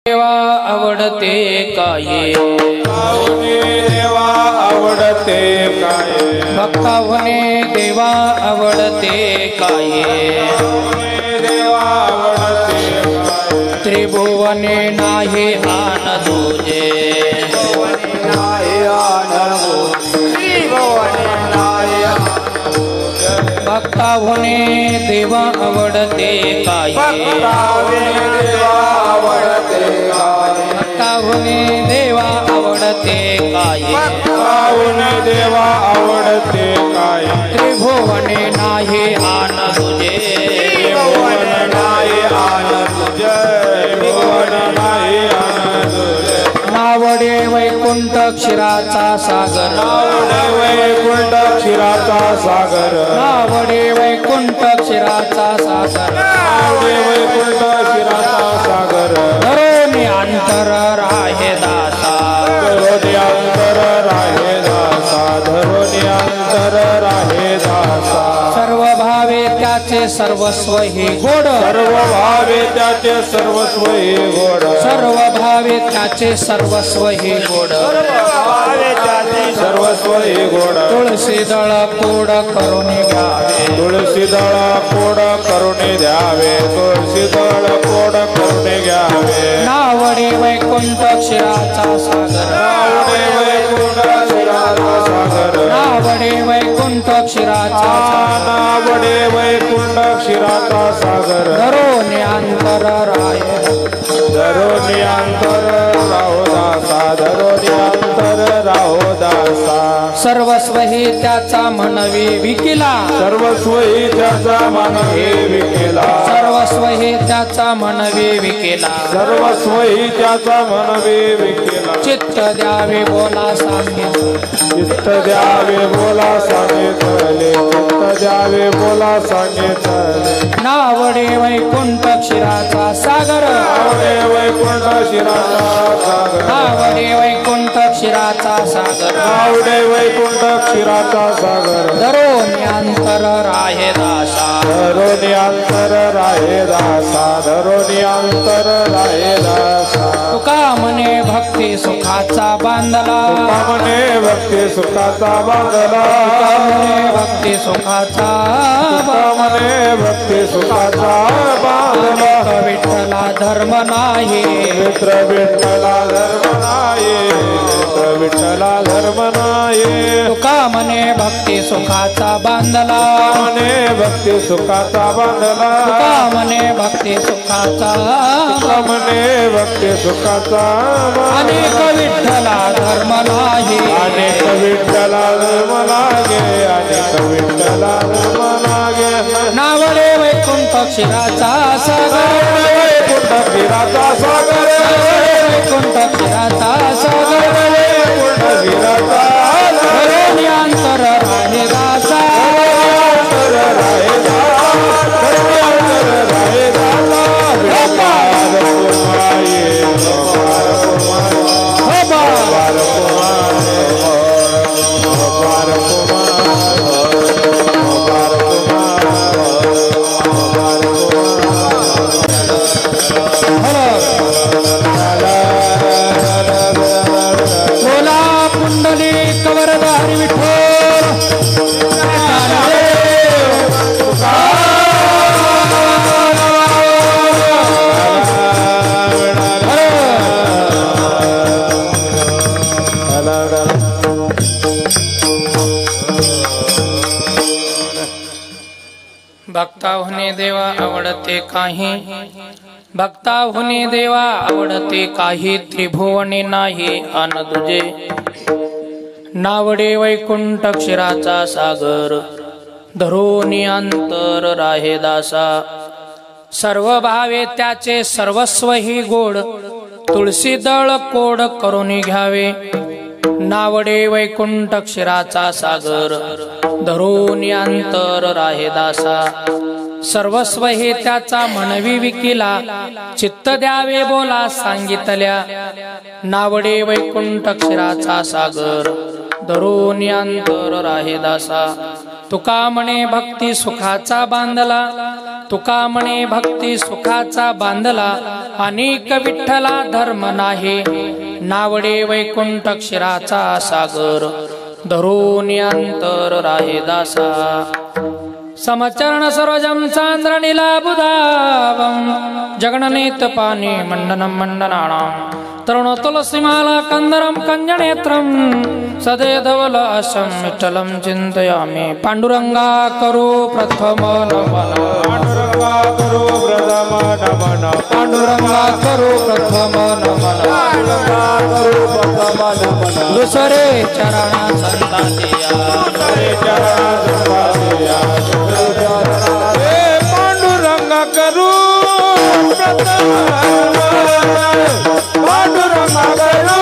देवा आवडते काये देवा आवडते काये भक्तावने देवा आवडते काये देवा आवडते काये त्रिभुवने नाही आन तुझे भक्तावने देवा आवडते काये भक्तावने देवा आवडते काये देवा आवडते काये त्रिभुवने नाही आन तुझे नावडे वैकुंठ क्षीराचा सागर वैकुंठ क्षीराचा सागर नावडे वैकुंठ क्षीराचा सागर वैकुंठ क्षीराचा सागर धरोनी अंतर राहे दासा धरोनी अंतर राहे दासा धरोनी अंतर राहे दासा सर्व भावे त्याचे सर्वस्व ही गोड सर्व भावे त्याचे सर्वस्व हे गोड सर्व भावे त्याचे सर्वस्व ही गोड सर्वस्व हे गोड तुळशी दळ कोड करून घ्यावे तुळशी दळ कोड करून द्यावे तुळशी दळ कोड करून घ्यावे नावडे वैकुंठ क्षीराचा सागर नावडे वैकुंठ क्षीराचा सागर नावडे वैकुंठ क्षीराचा सागर नावडे वैकुंठ क्षीराचा सागर धरोनी अंतर राय धरोनी अंतर राहो दासा धरोनी अंतर राहो दासा सर्वस्व ही त्याचा म्हणवी विकिला सर्वस्व ही त्याचा मानवी विकेला सर्वस्व ही त्याचा म्हणवी विकिला सर्वस्व ही त्याचा मनवी विकेला चित्त द्यावे बोला सांगितले चित्त द्यावे बोला सांगितले चित्त द्यावे बोला सांगितले नावडे वैकुंठ क्षीराचा सागर नावडे वैकुंठ क्षीराचा सागर नावडे वैकुंठ क्षीराचा सागर नावडे वैकुंठ क्षीराचा सागर धरोनी अंतर राहे दासा धरोनी अंतर राहे दासा धरोनी अंतर राहे दासा तुका म्हणे भक्ती सुखाचा बांधला म्हणे भक्ती सुखाचा बांधला म्हणे भक्ती सुखाचा म्हणे भक्ती सुखाचा बांधला विठ्ठला धर्म नाही मित्र विठ्ठला धर्म नाही मित्र विठ्ठला धर्म नाही तुका म्हणे भक्ती सुखाचा बांधला म्हणे भक्ती सुखाचा बांधला तुका म्हणे भक्ती सुखाचा म्हणे भक्ती सुखाचा अनेक विठ्ठला धर्म नाही अनेक विठ्ठला धर्म लागे अनेक विठ्ठला धर्म लागे नावडे वैकुंठ क्षीराचा सागर वैकुंठ क्षीराचा सागर वैकुंठ क्षीराचा सागर वैकुंठ क्षीराचा धरोनी अंतर राहे दासा राहे बोला पुंडली कवरधारी विठ्ठल भक्ता होणे देवा आवडते काही भक्ता होणे देवा आवडते काही त्रिभुवने नाही अन तुझे नावडे वैकुंठ क्षीराचा सागर धरोनी अंतर राहे दासा सर्व भावे त्याचे सर्वस्व ही गोड तुळशी दळ कोड करून घ्यावे नावडे वैकुंठ क्षीराचा सागर धरोनी अंतर राहे दासा सर्वस्व हे त्याचा म्हणवी विकिला चित्त द्यावे बोला सांगितल्या नावडे वैकुंठ क्षीराचा सागर धरोनी अंतर राहे दासा तुका म्हणे भक्ती सुखाचा बांधला तुका म्हणे भक्ती सुखाचा बांधला अनेक विठ्ठला धर्म नाही नावडे वैकुंठ क्षीराचा सागर धरून अंतर राहे दासा समचरण सरोजम चांद्र नीलाबुधावं जगननेत पाणी मंडनम मंडनानां तरुण तुलसीमाला कंदरम कंजनेत्रम सदे धवल असं विठ्ठलं चिंतयामि पांडुरंगा करो प्रथम नमन पांडुरंगा करो प्रथम नमन पांडुरंगा करो प्रथम नमन पांडुरंगा करो प्रथम नमन दुसरे चरणा संतातिया दुसरे चरणा संतातिया हे पांडुरंगा करो प्रथम पांडुरंगा करो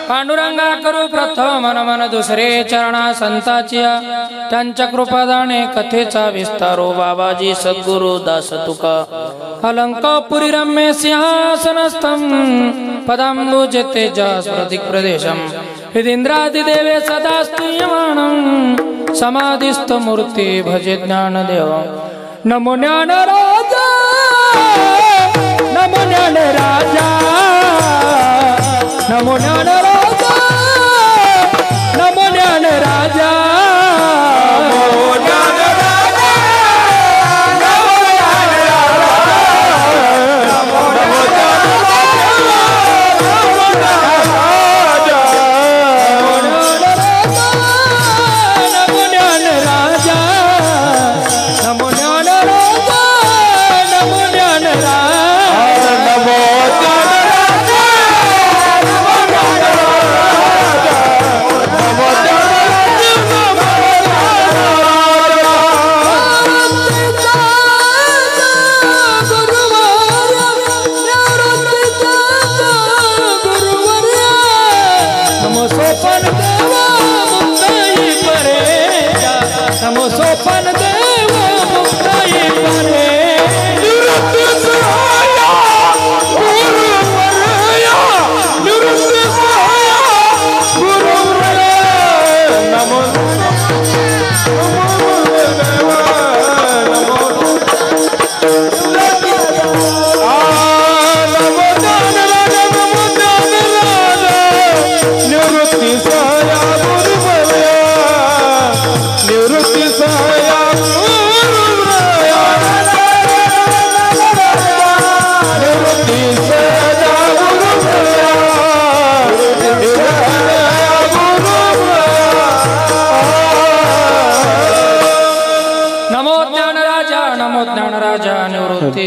पांडुरंगा करू प्रथम नमन दुसरे चरणा संताचिया त्यांच्या कृपादाने कथेचा विस्तारो बाबाजी सद्गुरु दास तुका अलंकापुरी रम्य सिंहासनस्थं पदांबुज तेजा स्मृतिक प्रदेशम हृदिंद्रादिदेवे सदा स्तूयमानं समाधिस्थ मूर्ती भजे ज्ञानदेव नमो ज्ञान राजा नमो ज्ञान राजा नमो ज्ञान राजा नमो ज्ञान राजा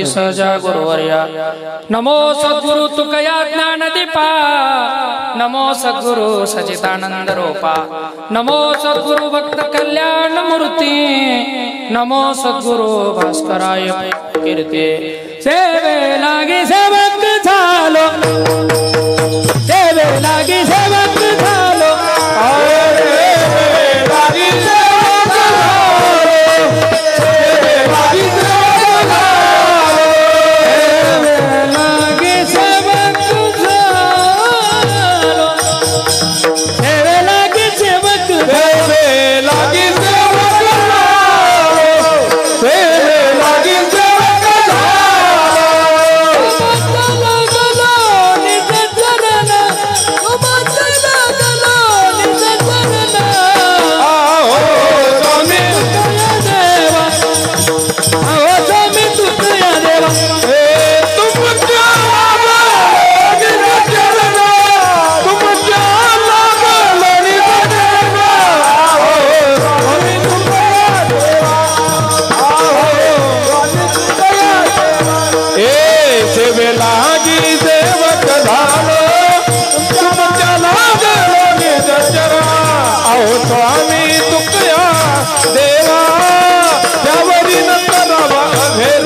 सहजा गुरुवर्या नमो सद्गुरु तुकया ज्ञान दीपा नमो सद्गुरु सचितानंद रूपा नमो सद्गुरु भक्त कल्याण मूर्ती नमो सद्गुरु भास्कराय कीर्ती सेवे लागी सेवक झालो सेवे लागी सेवक झालो देवा त्यावरी न करावा अभेर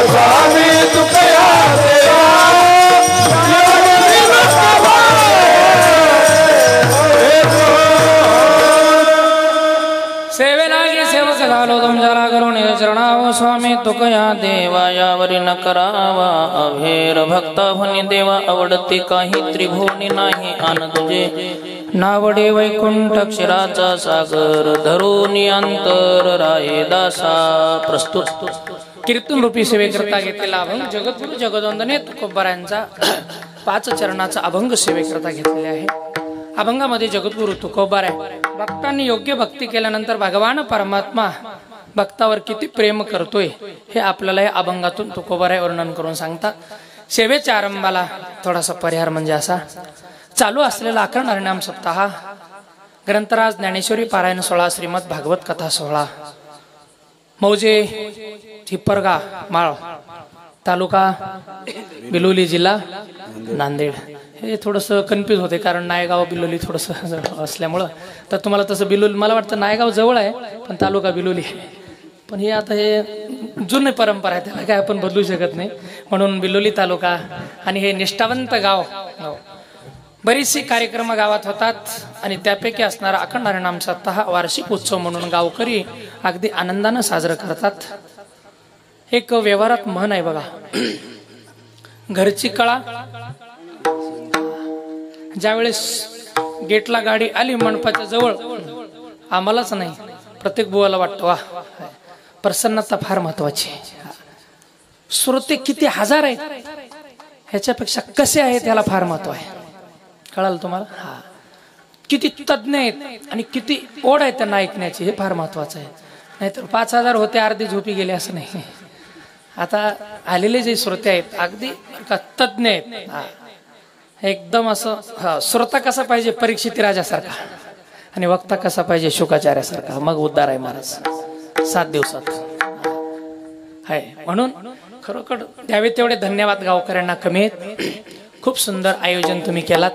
स्वामी तुकया देवा सेवेलागी सेवक झालो तुमच्या करून चरणाव स्वामी तुकया देवा यावरी न करावा अभेर भक्ता होनी देवा आवडते काही त्रिभुवनी नाही आन तुझे नावडे वैकुंठ क्षीराचा सागर धरून अंतर राये दासा प्रस्तुत कीर्तन रूपी सेवेकरता घेतलेला अभंग जगद्गुरु जगदवंदने तुकोबारायांचा 5 चरणाचा अभंग सेवेकरता घेतलेला आहे। अभंगामध्ये जगद्गुरु तुकोबार आहे। भक्तांनी योग्य भक्ती केल्यानंतर भगवान परमात्मा भक्तावर किती प्रेम करतोय हे आपल्याला या अभंगातून तुकोबार वर्णन करून सांगतात। सेवेच्या आरंभाला थोडासा परिहार म्हणजे असा चालू असलेला अखंड हरिनाम सप्ताह ग्रंथराज ज्ञानेश्वरी पारायण 16 श्रीमद भागवत कथा 16 मौजे हिप्परगा माळ तालुका बिलोली जिल्हा नांदेड। हे थोडंसं कन्फ्यूज होते कारण नायगाव बिलोली थोडंसं असल्यामुळं तर तुम्हाला तसं बिलोली मला वाटतं नायगाव जवळ आहे पण तालुका बिलोली पण हे आता हे जुनी परंपरा आहे त्याला काय आपण बदलू शकत नाही म्हणून बिलोली तालुका आणि हे निष्ठावंत गाव बरीचशी कार्यक्रम गावात होतात आणि त्यापैकी असणारा अखंड हरिनाम सप्ताह वार्षिक उत्सव म्हणून गावकरी अगदी आनंदाने साजरा करतात। एक व्यवहारात म्हण आहे बघा घरची कळा ज्यावेळेस गेटला गाडी आली मंडपाच्या जवळ आम्हालाच नाही प्रत्येक बुवाला वाटतं वा प्रसन्नता फार महत्वाची श्रोते किती हजार आहेत ह्याच्यापेक्षा कसे आहेत त्याला फार महत्व आहे कळाल तुम्हाला हा किती तज्ञ आहेत आणि किती ओढ आहे त्यांना ऐकण्याची हे फार महत्वाचं आहे नाहीतर 5000 होते अर्धी झोपी गेले असं नाही आता आलेले जे श्रोते आहेत अगदी तज्ञ आहेत एकदम असं श्रोता कसा पाहिजे परीक्षित राजासारखा आणि वक्ता कसा पाहिजे शुकाचार्यासारखा मग उद्धार आहे महाराज 7 दिवसात आहे म्हणून खरोखर द्यावे तेवढे धन्यवाद गावकऱ्यांना कमी आहेत खूप सुंदर आयोजन तुम्ही केलात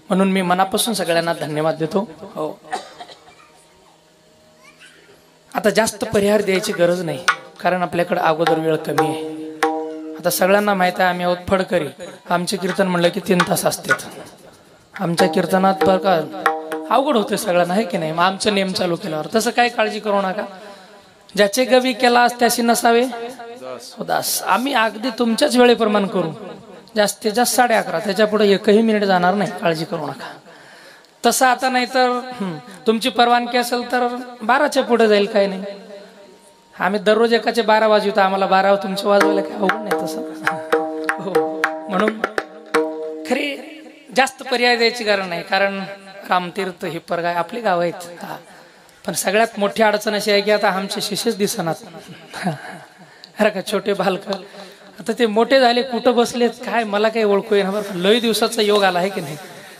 म्हणून मी मनापासून सगळ्यांना धन्यवाद देतो हो आता जास्त परिहार द्यायची गरज नाही कारण आपल्याकडे अगोदर वेळ कमी आहे आता सगळ्यांना माहित आहे आम्ही आहोत फडकरी आमचे कीर्तन म्हणलं की 3 तास असतात आमच्या कीर्तनात बरं का अवघड होते सगळ्यांना आहे की नाही मग आमचं नेम चालू केल्यावर तसं काही काळजी करू नका ज्याचे गवी केलास त्याशी नसावे उदास आम्ही अगदी तुमच्याच वेळेप्रमाणे करू जास्तीत जास्त 11:30 त्याच्या पुढे एकही मिनिट जाणार नाही काळजी करू नका तसं आता नाही तर तुमची परवानगी असेल तर 12च्या पुढे जाईल काही नाही आम्ही दररोज एकाचे 12 वाजवतो आम्हाला 12 तुमचे वाजवायला काही अवघड नाही तसं हो म्हणून खरी जास्त पर्याय द्यायची गरज नाही कारण रामतीर्थ हिप्परगाय आपली गाव आहेत पण सगळ्यात मोठी अडचण अशी आहे की आता आमचे शिष्यच दिसणार अरे का छोटे बालक आता ते मोठे झाले कुठं बसलेत काय मला काही ओळखू येणार बरं लय दिवसाचा योग आला आहे की नाही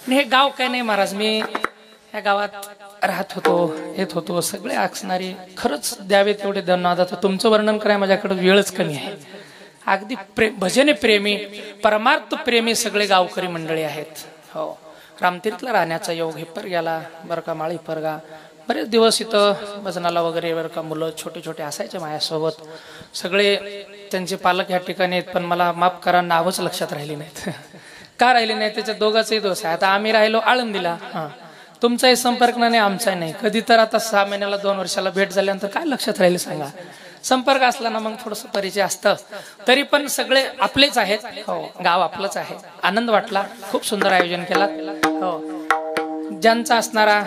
आणि हे गाव काय नाही महाराज मी या गावात राहत होतो येत होतो सगळे असणारे खरंच द्यावे तेवढे धन्यवाद आता तुमचं वर्णन कराय माझ्याकडे वेळच कमी आहे अगदी भजने प्रेमी परमार्थ प्रेमी सगळे गावकरी मंडळी आहेत हो रामतीर्थला राहण्याचा योग हिप्परग्याला बरं का माळ हिप्परगा बरेच दिवस इथं भजनाला वगैरे बरं का मुलं छोटे छोटे असायचे माझ्यासोबत सगळे त्यांचे पालक ह्या ठिकाणी आहेत पण मला माफ करा नावच लक्षात राहिली नाहीत का राहिले नाही त्याच्यात दोघांचाही दोष आहे आता आम्ही राहिलो आळंदीला हा तुमचाही संपर्क नाही आमचाही नाही कधी तर आता 6 महिन्याला 2 वर्षाला भेट झाल्यानंतर काय लक्षात राहिले सांगा संपर्क असला ना मग थोडंसं परिचय असतं तरी पण सगळे आपलेच आहेत हो गाव आपलंच आहे आनंद वाटला खूप सुंदर आयोजन केला हो ज्यांचा असणारा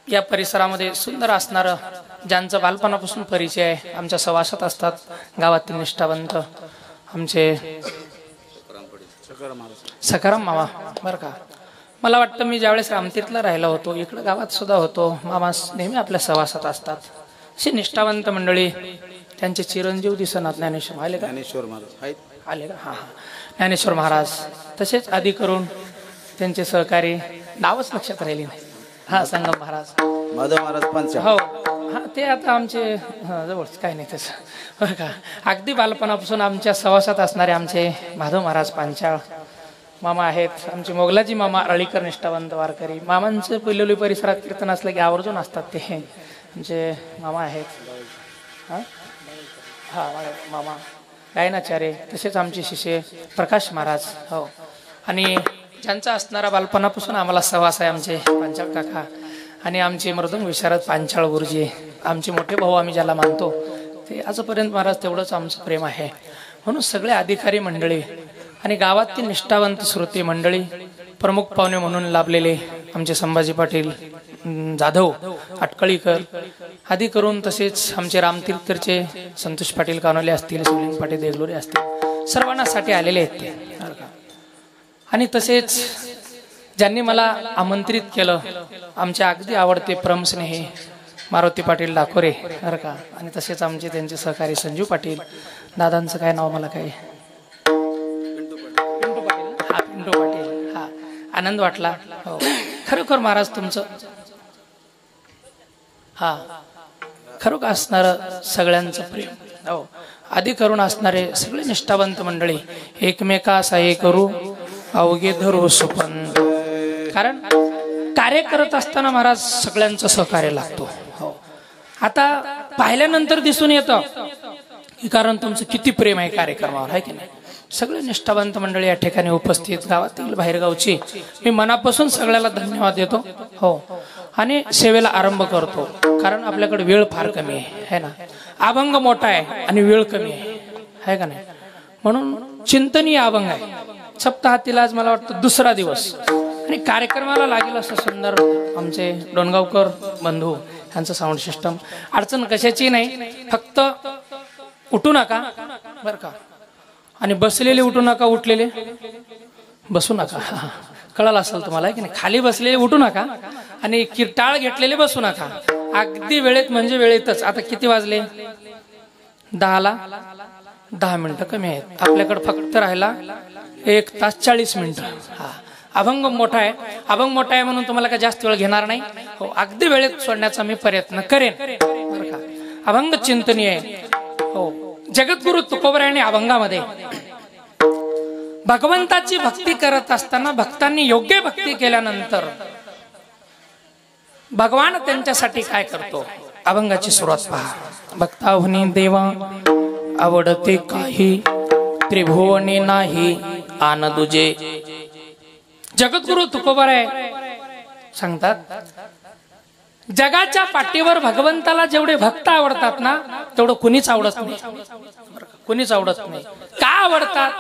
या परिसरामध्ये सुंदर असणारं ज्यांचा बालपणापासून परिचय आहे आमच्या सवासात असतात गावातील निष्ठावंत आमचे सकाराम मामा बरं का मला वाटतं मी ज्यावेळेस रामतीर्थला राहिला होतो इकडं गावात सुद्धा होतो मामा नेहमी आपल्या सवासात असतात अशी निष्ठावंत मंडळी त्यांचे चिरंजीव दिसणार ज्ञानेश्वर आले का ज्ञानेश्वर महाराज आले का हा हा ज्ञानेश्वर महाराज तसेच आधी करून त्यांचे सहकारी नावच लक्षात राहिली नाही हा संगम महाराज माधव महाराज पंच हो हा ते आता आमचे जवळच काय नाही तसं बरं का. अगदी बालपणापासून आमच्या सहवासात असणारे आमचे माधव महाराज पांचाळ मामा आहेत. आमचे मोगलाजी मामा अळीकर निष्ठावंत वारकरी. मामांचं पिलोली परिसरात कीर्तन असलं की आवर्जून असतात ते आमचे मामा आहेत. हा मामा गायनाचार्य. तसेच आमचे शिष्य प्रकाश महाराज. हो, आणि ज्यांचा असणारा बालपणापासून आम्हाला सहवास आहे आमचे पांचाळ काका आणि आमचे मृदंग विशारद पांचाळ गुरुजी. आमचे मोठे भाऊ आम्ही ज्याला मानतो ते आजपर्यंत महाराज तेवढंच आमचं प्रेम आहे. म्हणून सगळे अधिकारी मंडळी आणि गावातील निष्ठावंत श्रोते मंडळी, प्रमुख पाहुणे म्हणून लाभलेले आमचे संभाजी पाटील जाधव अटकळीकर आदी करून, तसेच आमचे रामतीर्थचे संतोष पाटील कानोले असतील, शिवलिंग पाटील देगलोरे असतील, सर्वांना साठी आलेले आहेत ते. आणि तसेच ज्यांनी मला आमंत्रित केलं आमचे अगदी आवडते परमस्नेही मारुती पाटील डाकोरे बरं का. आणि तसेच आमचे त्यांचे सहकारी संजू पाटील. दादांचं काय नाव मला काय पिंटू पाटील. हा, आनंद वाटला. हो, खरोखर महाराज तुमचं हा खरोखर असणार सगळ्यांचं प्रेम. हो, आधी करून असणारे सगळे निष्ठावंत मंडळी एकमेका सहाय्य करू अवघे धरू सुपंत. कारण कार्य करत असताना महाराज सगळ्यांचं सहकार्य लागतो. हो, आता पाहिल्यानंतर दिसून येतं की कारण तुमचं किती प्रेम आहे कार्यक्रमावर, आहे की नाही. सगळे निष्ठावंत मंडळी या ठिकाणी उपस्थित, गावातील बाहेरगावची, मी मनापासून सगळ्याला धन्यवाद देतो. हो, आणि सेवेला आरंभ करतो. कारण आपल्याकडे वेळ फार कमी आहे ना. अभंग मोठा आहे आणि वेळ कमी आहे का नाही. म्हणून चिंतनीय अभंग आहे. सप्ताहातील आज मला वाटतं दुसरा दिवस आणि कार्यक्रमाला लागेल असं सुंदर आमचे डोणगावकर बंधू यांचं साऊंड सिस्टम. अडचण कशाची नाही, फक्त उठू नका बरं का. आणि बसलेले उठू नका, उठलेले बसू नका. कळालं असेल तुम्हाला की नाही. खाली बसलेले उठू नका आणि किरटाळ घेतलेले बसू नका. अगदी वेळेत म्हणजे वेळेतच. आता किती वाजले? 10ला 10 मिनिटं कमी आहेत. आपल्याकडे फक्त राहिला 1 तास 40 मिनिटं. हा, अभंग मोठा आहे. अभंग मोठा आहे म्हणून तुम्हाला काय जास्त वेळ घेणार नाही. हो, अगदी वेळेत सोडण्याचा मी प्रयत्न करेन बरं का. अभंग चिंतनीय आहे. हो, जगद्गुरु तुकोबरायांनी अभंगामध्ये भगवंताची भक्ती करत असताना भक्तांनी योग्य भक्ती केल्यानंतर भगवान त्यांच्यासाठी काय करतो, अभंगाची सुरुवात पहा. भक्ताहुनी देवा आवडते काही, त्रिभुवने नाही आन दुजे. जगद्गुरु तुकोबराय सांगतात, जगाच्या पाठीवर भगवंताला जेवढे भक्त आवडतात ना तेवढं कुणीच आवडत नाही. कुणीच आवडत नाही. का आवडतात?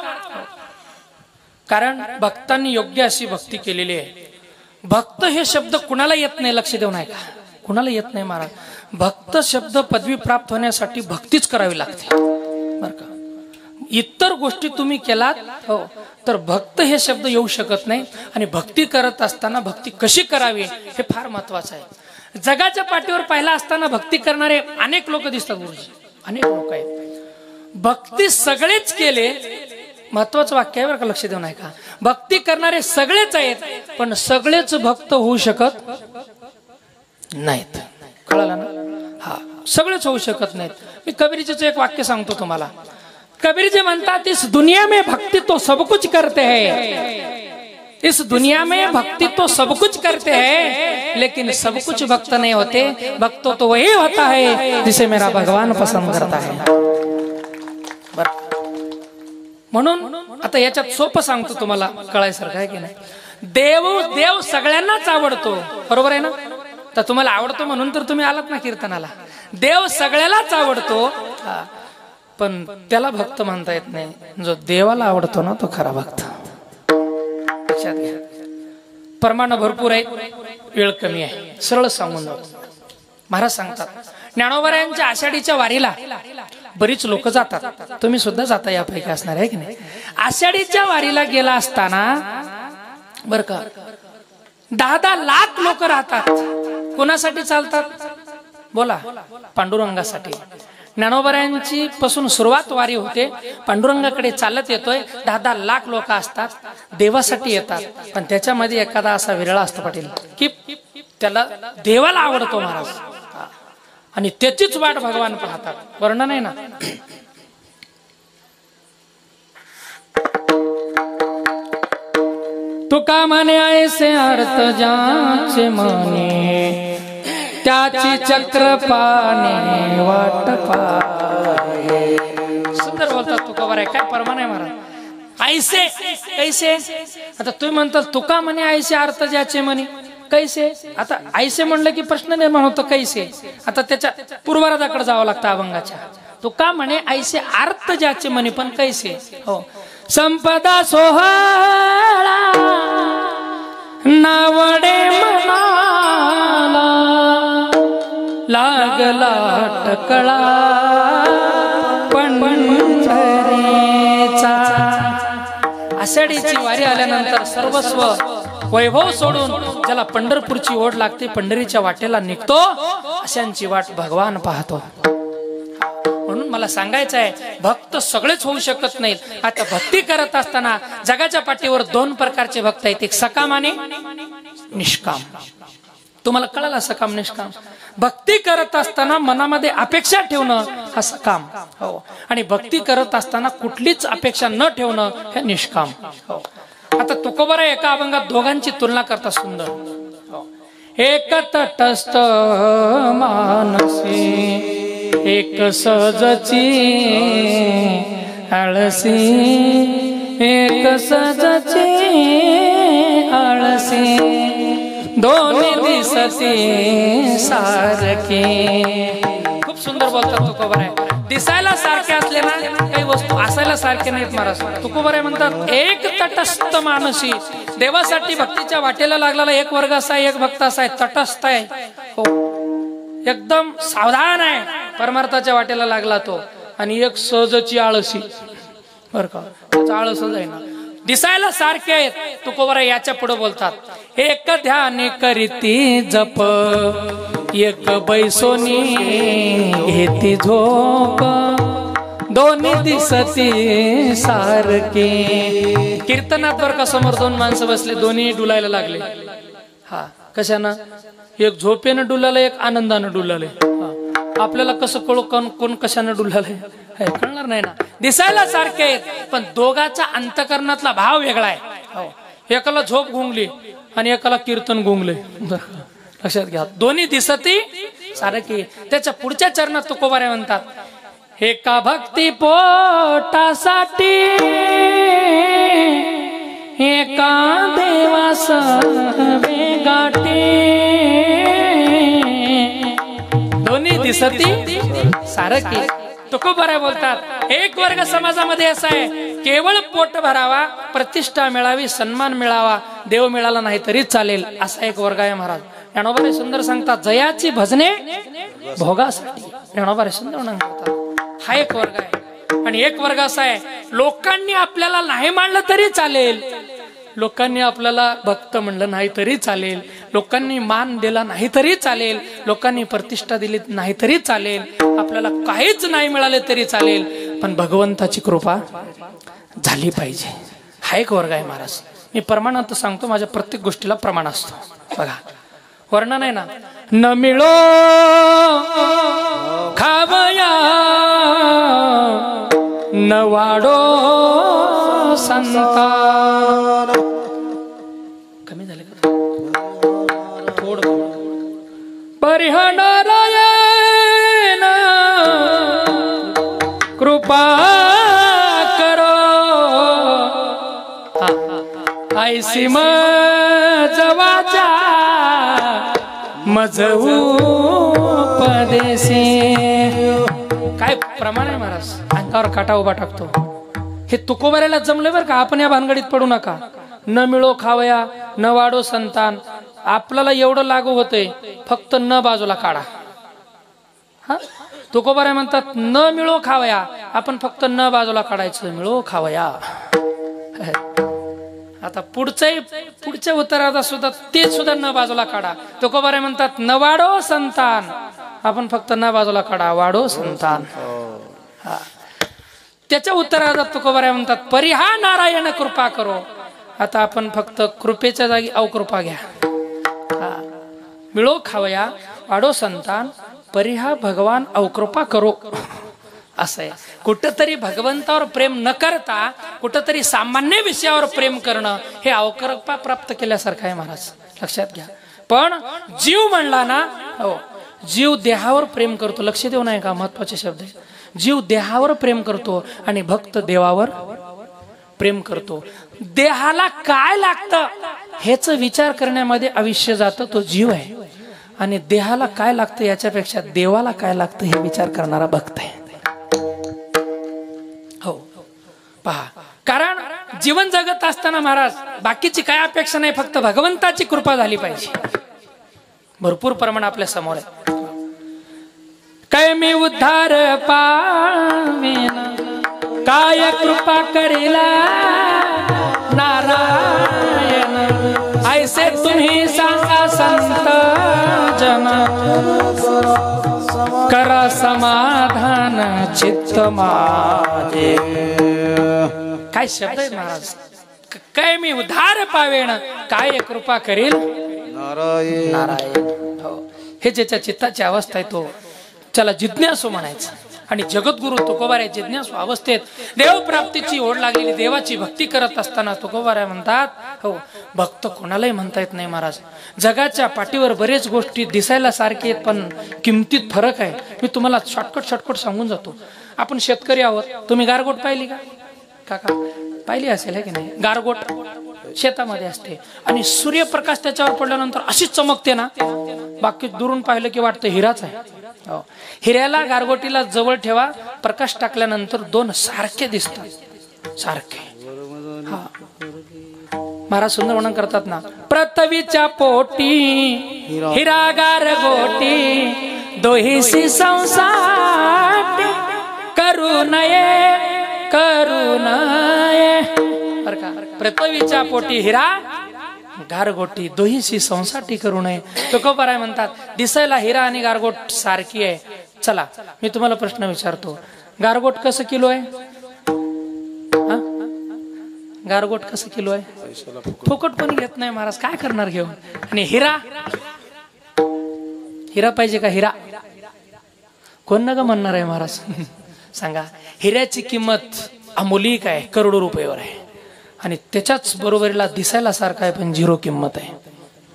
कारण भक्तांनी योग्य अशी भक्ती केलेली आहे. भक्त हे शब्द कुणाला येत नाही, लक्ष देऊ नये का, कुणाला येत नाही महाराज. भक्त शब्द पदवी प्राप्त होण्यासाठी भक्तीच करावी लागते बर का. इतर गोष्टी तुम्ही केलात हो तर भक्त हे शब्द येऊ शकत नाही. आणि भक्ती करत असताना भक्ती कशी करावी हे फार महत्वाचं आहे. जगाच्या पाठीवर पाहिला असताना भक्ती करणारे अनेक लोक दिसतात गुरुजी, अनेक लोक आहेत. भक्ती सगळेच केले, महत्वाचं वाक्य आहे बरं का, लक्ष देऊ नये का. भक्ती करणारे सगळेच आहेत पण सगळेच भक्त होऊ शकत नाहीत. कळलं ना. हा, सगळेच होऊ शकत नाहीत. मी कबीरजीचं एक वाक्य सांगतो तुम्हाला. कबीर जी म्हणतात, इस दुनिया में भक्ति तो सब कुछ करते हैं, इस दुनिया में भक्ति तो सब कुछ करते हैं, लेकिन सब कुछ भक्त नहीं होते. भक्त तो वही होता है जिसे मेरा भगवान पसंद करता है. म्हणून आता याच्यात सोपं सांगतो तुम्हाला, कळायसारखं आहे की नाही. देव सगळ्यांनाच आवडतो, बरोबर आहे ना. तर तुम्हाला आवडतो म्हणून तर तुम्ही आलात ना कीर्तनाला. देव सगळ्यालाच आवडतो पण त्याला भक्त म्हणता येत नाही. जो देवाला आवडतो ना तो खरा भक्त. लक्षात घ्या. प्रमाण भरपूर आहे, वेळ कमी आहे. सरळ सांगून जातो. महाराज सांगतात, ज्ञानोबरायांच्या आषाढीच्या वारीला बरीच लोक जातात. तुम्ही सुद्धा जाता यापैकी असणार आहे की नाही. आषाढीच्या वारीला गेला असताना बर का 10-10 लाख लोक राहतात. कोणासाठी चालतात बोला? पांडुरंगासाठी. ज्ञानोबरायांची पासून सुरुवात वारी होते, पांडुरंगाकडे चालत येतोय. 10-10 लाख लोक असतात, देवासाठी येतात. पण त्याच्यामध्ये एखादा असा विरळा असतो पाटील की त्याला देवाला आवडतो महाराज. आणि त्याचीच वाट भगवान पाहतात. वर्णन आहे ना. तुका म्हणे ऐसे अर्थ ज्याचे म्हणे त्याची चक्र पाने वाट पाहे. सुंदर बोलतात तुका बरं. काय परमान आहे महाराज. ऐसे कैसे. आता तुम्ही म्हणतात तुका म्हणे ऐसे अर्थ ज्याचे म्हणे कैसे. आता ऐसे म्हणलं की प्रश्न निर्माण होतो कैसे. आता त्याच्या पूर्वराजाकडे जावं लागतं अभंगाच्या. तुका म्हणे ऐसे अर्थ ज्याचे म्हणे पण कैसे. हो. संपदा सोहळा नावडे मनाला लागला टकळा पंढरीचा. आषाढीची वारी आल्यानंतर सर्वस्व वैभव सोडून ज्याला पंढरपूरची ओढ लागते, पंढरीच्या वाटेला निघतो, अशांची वाट भगवान पाहतो. म्हणून मला सांगायचं आहे, भक्त सगळेच होऊ शकत नाहीत. आता भक्ती करत असताना जगाच्या पाठीवर दोन प्रकारचे भक्त आहेत, एक सकाम आणि निष्काम. तुम्हाला कळाला सकाम निष्काम. भक्ती करत असताना मनामध्ये अपेक्षा ठेवणं हा सकाम. हो. आणि भक्ती करत असताना कुठलीच अपेक्षा न ठेवणं हे निष्काम. हो. आता तुकोबरा एका अभंगात दोघांची तुलना करता सुंदर. हो. एक तटस्थ मानसी एक सहजची आळसी एक सहजची आळसी दोन्ही दिसती सारखे. खूप सुंदर बोलतात तुकोबरा. दिसायला सारखे असले ना काही वस्तू असायला सारखे नाहीत महाराज. तुकोबरा म्हणतात एक तटस्थ मानसी. देवासाठी भक्तीच्या वाटेला लागलेला एक वर्ग असा आहे, एक भक्त असा आहे, तटस्थ आहे. हो. एकदम सावधान आहे, परमार्थाच्या वाटेला लागला तो. आणि एक सहजची आळशी. बर का. त्याचा आळसच आहे ना. दिसायला सारखे आहेत. तुकोबरा याच्या पुढे बोलतात, एक ध्यान करीती जप एक बैसोनी घेती झोप दोन्ही दिसती सारखे. कीर्तनात बर का समोर दोन माणसं बसले, दोन्ही डुलायला लागले. हा कशानं. एक झोपेनं डुलाले, एक आनंदानं डुलाले. आपल्याला कसं कळू कोण कशानं डुलाले हे कळणार नाही ना. दिसायला सारखे आहेत पण दोघाचा अंतकरणातला भाव वेगळा आहे. हो. एकाला झोप गुंगली आणि एकाला कीर्तन गुंगले. लक्षात घ्या. दोन्ही दिसती सारखी. त्याच्या पुढच्या चरणात तुकोबारे म्हणतात, एका भक्ती पोटासाठी एका देवास गाठी दोन्ही दिसती सारखी. तुकोबारे बोलतात, एक वर्ग समाजामध्ये असा आहे, केवळ पोट भरावा, प्रतिष्ठा मिळावी, सन्मान मिळावा, देव मिळाला नाही तरी चालेल, असा एक वर्ग आहे महाराज. ज्ञानोबा सुंदर सांगतात, जयाची भजने भोगासाठी. ज्ञानोबा सुंदर सांगतात हा एक वर्ग आहे. आणि एक वर्ग असा आहे, लोकांनी आपल्याला नाही मानलं तरी चालेल, लोकांनी आपल्याला भक्त म्हणलं नाही तरी चालेल, लोकांनी मान दिला नाही तरी चालेल, लोकांनी प्रतिष्ठा दिली नाही तरी चालेल, आपल्याला काहीच नाही मिळाले तरी चालेल, पण भगवंताची कृपा झाली पाहिजे. हा एक वर्ग आहे महाराज. मी प्रमाणात सांगतो, माझ्या प्रत्येक गोष्टीला प्रमाण असतो. बघा वर्णन आहे ना, न मिळो खावया न वाढो संतान. कमी झाले का थोडं. परिहनारायण कृपा करो ऐसी मजवाचा मज उपदेशी. काय प्रमाण आहे महाराज. अंगावर काटा उभा टाकतो. हे तुकोबाऱ्याला जमले बरं का. आपण या भानगडीत पडू नका. न मिळो खावया न वाढो संतान. आपल्याला एवढं लागू होतंय, फक्त न बाजूला काढा. हा तुकोबारे म्हणतात न मिळो खावया, आपण फक्त न बाजूला काढायचं, मिळो खावया. आता पुढच्या उत्तराचा सुद्धा ते सुद्धा न बाजूला काढा. तुकोबारे म्हणतात न वाढो संतान, आपण फक्त न बाजूला काढा, वाढो संतान. हा त्याच्या उत्तरार्धात तुकोबारे म्हणतात परिहा नारायण कृपा करो. आता आपण फक्त कृपेच्या जागी अवकृपा घ्या. मिळो खावया वाढो संतान परिहा भगवान अवकृपा करो असं आहे. कुठंतरी भगवंतावर प्रेम न करता कुठंतरी सामान्य विषयावर प्रेम करणं हे अवकृपा प्राप्त केल्यासारखं आहे महाराज, लक्षात घ्या. पण जीव म्हणला ना, हो, जीव देहावर प्रेम करतो. लक्ष देऊ नये का, महत्वाचे शब्द आहे. जीव देहावर प्रेम करतो आणि भक्त देवावर प्रेम करतो. देहाला काय लागतं हेच विचार करण्यामध्ये आयुष्य जातं, तो जीव आहे. आणि देहाला काय लागतं याच्यापेक्षा देवाला काय लागतं हे विचार करणारा भक्त आहे. हो, पहा, कारण जीवन जगत असताना महाराज बाकीची काय अपेक्षा नाही, फक्त भगवंताची कृपा झाली पाहिजे. भरपूर प्रमाण आपल्या समोर आहे. काय मी उद्धार पावेन, काय कृपा करेला नारायण, ऐसे तुम्ही सांगा संत जन, करा समाधान चित्त माझे. काय शब्द आहे महाराज, काय मी उद्धार पावेन, काय कृपा करेल नारायण. हो, हे ज्याच्या चित्ताची अवस्था आहे तो त्याला जिज्ञासू म्हणायचं. आणि जगद्गुरु तुकोबाराय जिज्ञासू अवस्थेत देव प्राप्तीची ओढ लागलेली देवाची भक्ती करत असताना तुकोबाराय म्हणतात, हो, भक्त कोणालाही म्हणता येत नाही महाराज. जगाच्या पाठीवर बरेच गोष्टी दिसायला सारखे आहेत पण किमतीत फरक आहे. मी तुम्हाला शॉर्टकट सांगून जातो. आपण शेतकरी आहोत. तुम्ही गारगोट पाहिली का काका? पाहिली असेल, है की नाही? गारगोट शेतामध्ये असते आणि सूर्यप्रकाश त्याच्यावर पडल्यानंतर अशीच चमकते ना, बाकी दुरून पाहिलं की वाटतं हिराच आहे. हो, हिऱ्याला गारगोटीला जवळ ठेवा, प्रकाश टाकल्यानंतर दोन सारखे दिसतात, सारखे. हा, महाराज सुंदर वर्णन करतात ना, पृथ्वीच्या पोटी हिरा गारगोटी, दोहीसी संसार करू नये बर का. पृथ्वीच्या पोटी हिरा गारगोटी, दोहीशी संसाटी करू नये. तुकोबाराय म्हणतात दिसायला हिरा आणि गारगोट सारखी आहे. चला मी तुम्हाला प्रश्न विचारतो, गारगोट कसं किलो आहे? गारगोट कसं किलो आहे? फुकट कोणी घेत नाही महाराज, काय करणार घेऊन. आणि हिरा, हिरा पाहिजे का? हिरा कोण न ग म्हणणार आहे महाराज? सांगा. हिऱ्याची किंमत अमूलिक आहे, करोडो रुपयावर आहे. आणि त्याच्याच बरोबरीला दिसायला सारखा आहे पण 0 किंमत आहे.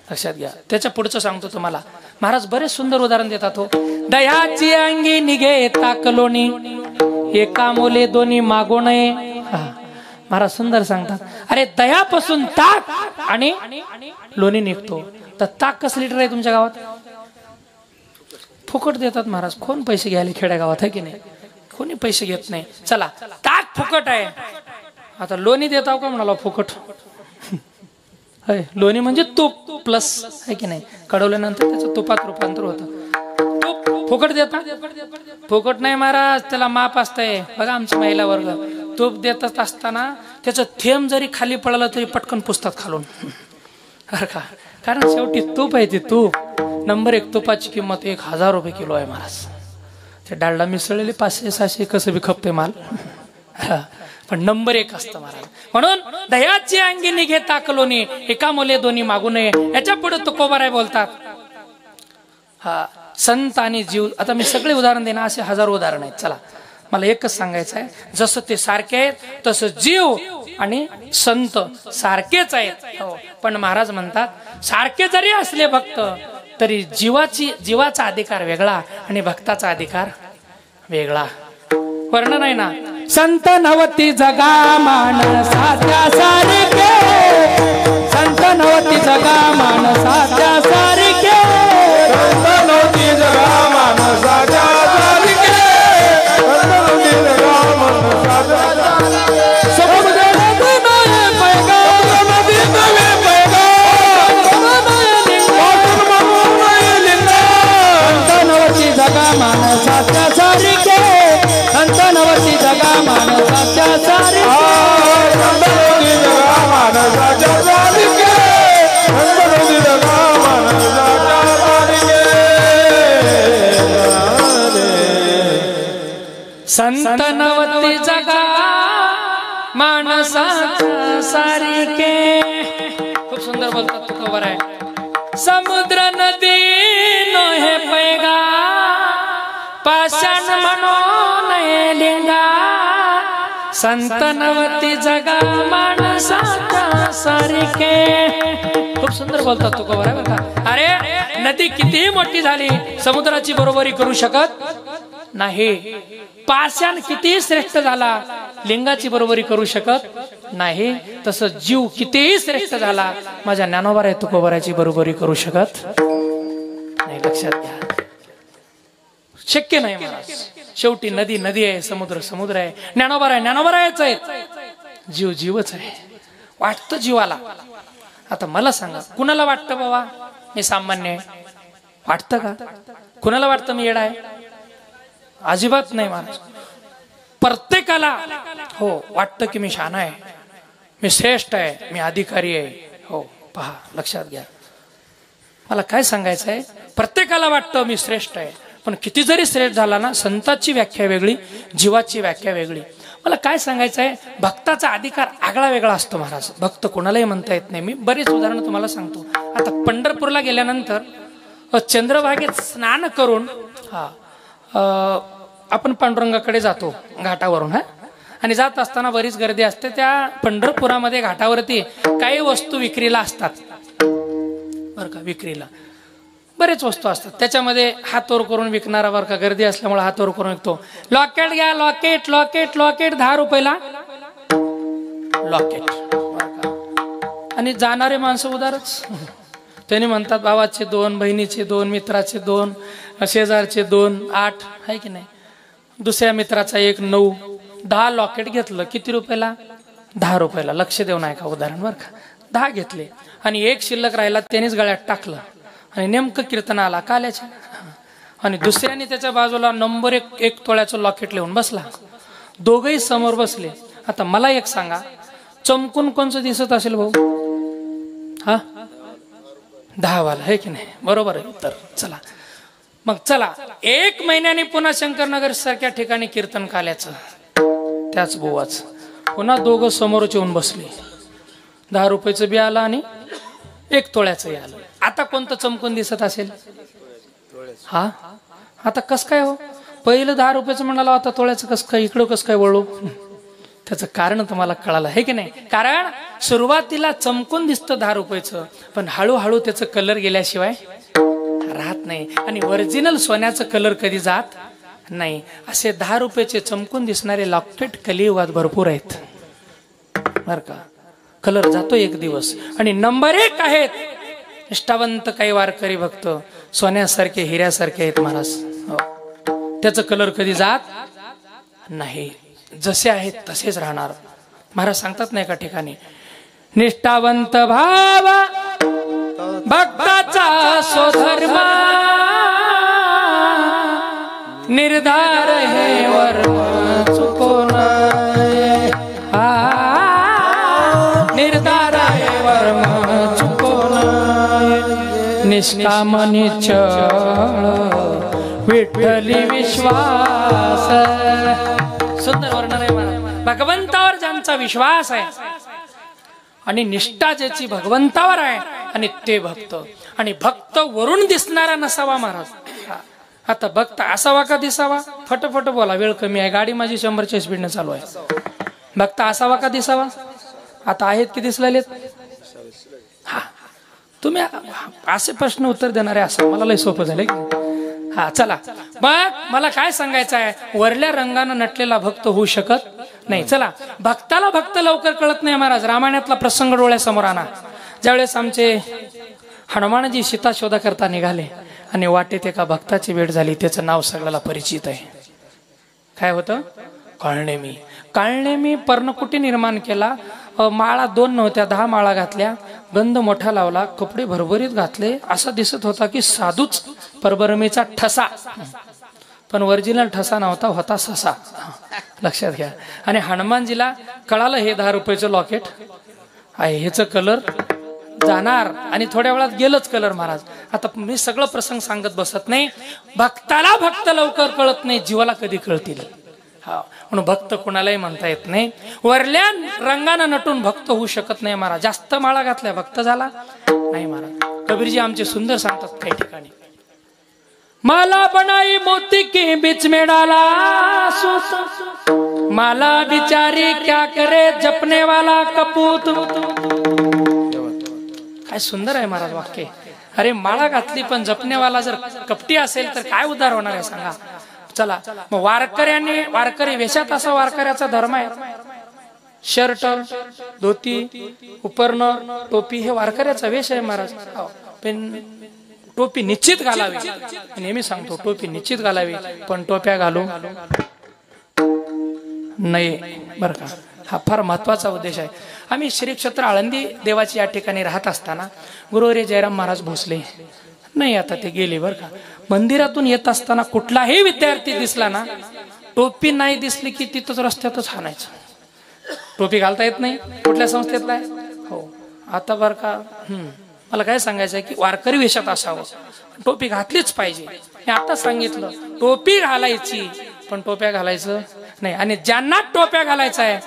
लक्षात घ्या. त्याच्या पुढचं सांगतो तुम्हाला. महाराज बरेच सुंदर उदाहरण देतात. हो, दह्याची अंगी निघे ताकलोनी, एका मोले दोन्ही मागो नये. महाराज सुंदर सांगतात, अरे दह्यापासून ताक आणि लोणी निघतो, तर ताक कसं लिटर आहे तुमच्या गावात? फुकट देतात महाराज. कोण पैसे घ्यायला खेड्यागावात, आहे की नाही? कोणी पैसे घेत नाही. चला, ताक फुकट आहे, आता लोणी देताव का म्हणाला फुकट? लोणी म्हणजे तूप प्लस, आहे की नाही? कडवल्यानंतर त्याचं तुपात रूपांतर होतं. तूप फुकट देतात? फुकट नाही महाराज, त्याला माप असतंय. बघा आमची महिला वर्ग तूप देत असताना त्याचं थेंब जरी खाली पडलं तरी पटकन पुसतात खालून, बरं का. कारण शेवटी तूप आहे, ते तूप. नंबर 1 तुपाची किंमत 1000 रुपये किलो आहे महाराज. ते डालडा मिसळलेले 500-600 कसं बी खपते माल, पण नंबर 1 असतं महाराज. म्हणून दह्याची अंगी निघे ताकलोनी, एका मोले दोन्ही मागू नये. याच्या पुढे तुकोबाराय बोलतात, हा, संत आणि जीव. आता मी सगळे उदाहरण देणार, असे हजारो उदाहरण आहेत. चला मला एकच सांगायचं आहे, जसं ते सारखे आहेत तसं जीव आणि संत सारखेच आहेत. हो, पण महाराज म्हणतात सारखे जरी असले भक्त तरी जीवाचा अधिकार वेगळा आणि भक्ताचा अधिकार वेगळा. वर्णन आहे ना, संत नवती जगा मानसाच्या सारखे, संत नवती जगा मानसाच्या सारखे, संत नवती जगा मानसाच्या सारखे, संत नवती जगा मानसाच्या सारखे. जगा मानसाच्या सारखे, संत नवती जगा मानसाच्या सारखे, संत नवती जगा मानसाच्या सारखे, संत नवती जगा मानसाच्या सारखे. संत नवती जगा मानसाच्या सारखे. खूप सुंदर बोलतात तुकोबाराय. समुद्र नदी नो हे पैगा, पाषाण म्हणून लिंगा संत नवती जगा माणसाच्या सारखे. खूप सुंदर बोलतात तू बरोबर आहे का. अरे नदी कितीही मोठी झाली समुद्राची बरोबरी करू शकत नाही. पाषाण कितीही श्रेष्ठ झाला लिंगाची बरोबरी करू शकत नाही. तसं जीव कितीही श्रेष्ठ झाला माझ्या ज्ञानोबा आहे तुकोबाराची बरोबरी करू शकत नाही. लक्षात घ्या, शक्य नाही महाराज. शेवटी नदी नदी आहे, समुद्र समुद्र आहे, ज्ञानोबा आहे ज्ञानोबा आहे, जीव जीवच आहे. वाटतं जीवाला. आता मला सांगा कुणाला वाटतं बाबा मी सामान्य आहे? वाटतं का? कुणाला वाटतं मी येडा आहे? अजिबात नाही महाराज. प्रत्येकाला हो वाटतं की मी शहाणा आहे, मी श्रेष्ठ आहे, मी अधिकारी आहे. हो पहा लक्षात घ्या, मला काय सांगायचं आहे, प्रत्येकाला वाटतं मी श्रेष्ठ आहे. पण किती जरी श्रेष्ठ झाला ना, संताची व्याख्या वेगळी, जीवाची व्याख्या वेगळी. मला काय सांगायचं आहे, भक्ताचा अधिकार आगळा वेगळा असतो महाराज. भक्त कोणालाही म्हणता येत नाही. मी बरेच उदाहरण तुम्हाला सांगतो. आता पंढरपूरला गेल्यानंतर चंद्रभागेत स्नान करून आपण पांडुरंगाकडे जातो घाटावरून. आणि जात असताना बरीच गर्दी असते. त्या पंढरपुरामध्ये घाटावरती काही वस्तू विक्रीला असतात बरं का. विक्रीला बरेच वस्तू असतात. त्याच्यामध्ये हात वर करून विकणारा बरं का, गर्दी असल्यामुळे हात वर करून विकतो. लॉकेट घ्या, लॉकेट लॉकेट लॉकेट 10 रुपयाला लॉकेट बरं का. आणि जाणारे माणसं उदारच. त्यांनी म्हणतात भावाचे 2, बहिणीचे 2, मित्राचे 2, शेजारचे 2, 8 आहे की नाही. दुसऱ्या मित्राचा 1, 9, 10 लॉकेट घेतलं. किती रुपयाला? 10 रुपयाला. लक्ष देऊ नये का उदाहरण बरं का. 10 घेतले आणि 1 शिल्लक राहिला, त्यानेच गळ्यात टाकलं आणि नेमकं कीर्तन आला काल्याच्या. आणि दुसऱ्याने त्याच्या बाजूला नंबर 1 तोळ्याचं लॉकेट लिहून बसला. दोघही समोर बसले. आता मला एक सांगा, चमकून कोणचं दिसत असेल भाऊ? 10 वाला आहे की नाही? बरोबर आहे उत्तर. चला मग चला 1 महिन्याने पुन्हा शंकरनगर सारख्या ठिकाणी कीर्तन काल्याचं, त्याच बोवाच पुन्हा दोघं समोरच येऊन बसले. 10 रुपयाचं बी आलं आणि 1 तोळ्याचं आलं. आता कोणतं चमकून दिसत असेल? आता कस काय हो? पहिलं 10 रुपयाचं म्हणाला, आता तोळ्याचं कस काय, इकडं कस काय वळू? त्याचं कारण तुम्हाला कळालं आहे की नाही. कारण सुरुवातीला चमकून दिसतं 10 रुपयाचं, पण हळूहळू त्याचं कलर गेल्याशिवाय राहत नाही. आणि ओरिजिनल सोन्याचं कलर कधी जात नाही. असे 10 रुपयाचे चमकून दिसणारे लॉकेट कलियुगात भरपूर आहेत बर का. कलर जातो एक दिवस. आणि नंबर 1 आहेत निष्ठावंत काही वारकरी भक्त, सोन्यासारखे हिऱ्यासारखे आहेत महाराज. त्याचं कलर कधी जात नाही. जसे आहेत तसेच राहणार. महाराज सांगतात ना एका ठिकाणी, निष्ठावंत भाव भक्ताचा स्वधर्म, निर्धार हे वर्म चुको नये. निर्धार हे वर्म चुको नये. निष्काम निश्चळ विठ्ठली विश्वास. सुंदर वर्णन आहे महाराज. भगवंतावर ज्यांचा विश्वास आहे आणि निष्ठा ज्याची भगवंतावर आहे आणि ते भक्त. आणि भक्त वरून दिसणारा नसावा महाराज. आता भक्त असावा का दिसावा? फटफट बोला, वेळ कमी आहे. गाडी माझी 100च्या स्पीडने चालू आहे. भक्त असावा का दिसावा? आता आहेत की दिसलेले? तुम्ही असे प्रश्न उत्तर देणारे असं मला लय सोपं झालं. चला मग मला काय सांगायचं आहे, वरल्या रंगानं नटलेला भक्त होऊ शकत नाही. चला, भक्ताला भक्त लवकर कळत नाही महाराज. रामायणातला प्रसंग डोळ्यासमोर आणा. ज्यावेळेस आमचे हनुमानजी सीता शोधा करता निघाले आणि वाटेत एका भक्ताची भेट झाली. त्याचं नाव सगळ्याला परिचित आहे. काय होतं? काळनेमी. काळनेमी पर्णकुटी निर्माण केला. माळा 2 नव्हत्या, 10 माळा घातल्या. गंध मोठा लावला, कपडे भरभरीत घातले. असा दिसत होता की साधूच परभरमीचा ठसा, पण ओरिजिनल ठसा नव्हता, होता ससा. लक्षात घ्या. आणि हनुमानजीला कळालं हे 10 रुपयाचं लॉकेट आहे, ह्याचं कलर जाणार. आणि थोड्या वेळात गेलंच कलर महाराज. आता मी सगळं प्रसंग सांगत बसत नाही. भक्ताला भक्त लवकर कळत नाही, जीवाला कधी कळतील. म्हणून भक्त कुणालाही म्हणता येत नाही. वरल्या रंगानं नटून भक्त होऊ शकत नाही महाराज. जास्त माळा घातल्या भक्त झाला नाही महाराज. कबीरजी आमचे सुंदर सांगतात काही ठिकाणी, माला बनाई मोती के बीच में डाला सूत, माला बिचारी क्या करे जपने वाला कपूत। काय सुंदर आहे महाराज वाक्य। अरे माळा घातली पण जपणेवाला जर कपटी असेल तर काय उद्धार होणार आहे सांगा। चला मग वारकरी वेशात असा वारकऱ्याचा धर्म आहे। शर्ट धोती उपरणं टोपी हे वारकऱ्याचा वेश आहे महाराज। पण टोपी निश्चित घालावी, नेहमी सांगतो टोपी निश्चित घालावी, पण टोप्या घालू नाही बरं का। हा फार महत्वाचा उद्देश आहे। आम्ही श्री क्षेत्र आळंदी देवाची या ठिकाणी राहत असताना गुरुवर्य जयराम महाराज भोसले नाही, आता ते गेले बरं का। मंदिरातून येत असताना कुठलाही विद्यार्थी दिसला ना, टोपी नाही दिसली की तिथंच रस्त्यातच हाणायचं। टोपी घालता येत नाही, कुठल्या संस्थेतला आहे? हो आता बरं का। मला काय सांगायचं आहे की वारकरी वेशात असावं, टोपी घातलीच पाहिजे। हे आता सांगितलं टोपी घालायची, पण टोप्या घालायचं नाही। आणि ज्यांना टोप्या घालायचा आहे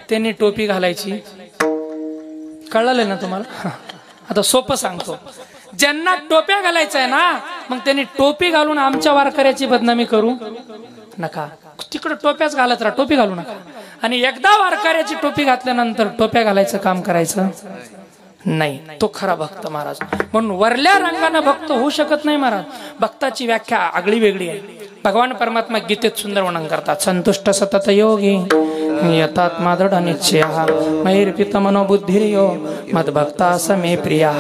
त्यांनी टोपी घालायची। कळलं ना तुम्हाला? आता सोपं सांगतो, ज्यांना टोप्या घालायचं आहे ना, मग त्यांनी टोपी घालून आमच्या वारकऱ्याची बदनामी करू नका। तिकडे टोप्याच घालत राहा, टोपी घालू नका। आणि एकदा वारकऱ्याची टोपी घातल्यानंतर टोप्या घालायचं काम करायचं नाही, तो खरा भक्त महाराज। म्हणून वरल्या रंगाने भक्त होऊ शकत नाही महाराज। भक्ताची व्याख्या आगळी वेगळी आहे। भगवान परमात्मा गीतेत सुंदर वर्णन करतात। संतुष्ट सतत योगी यतात्मा दृढ निश्चय मैर्पित मनोबुद्धिर्यो मद्भक्ता समे प्रिया।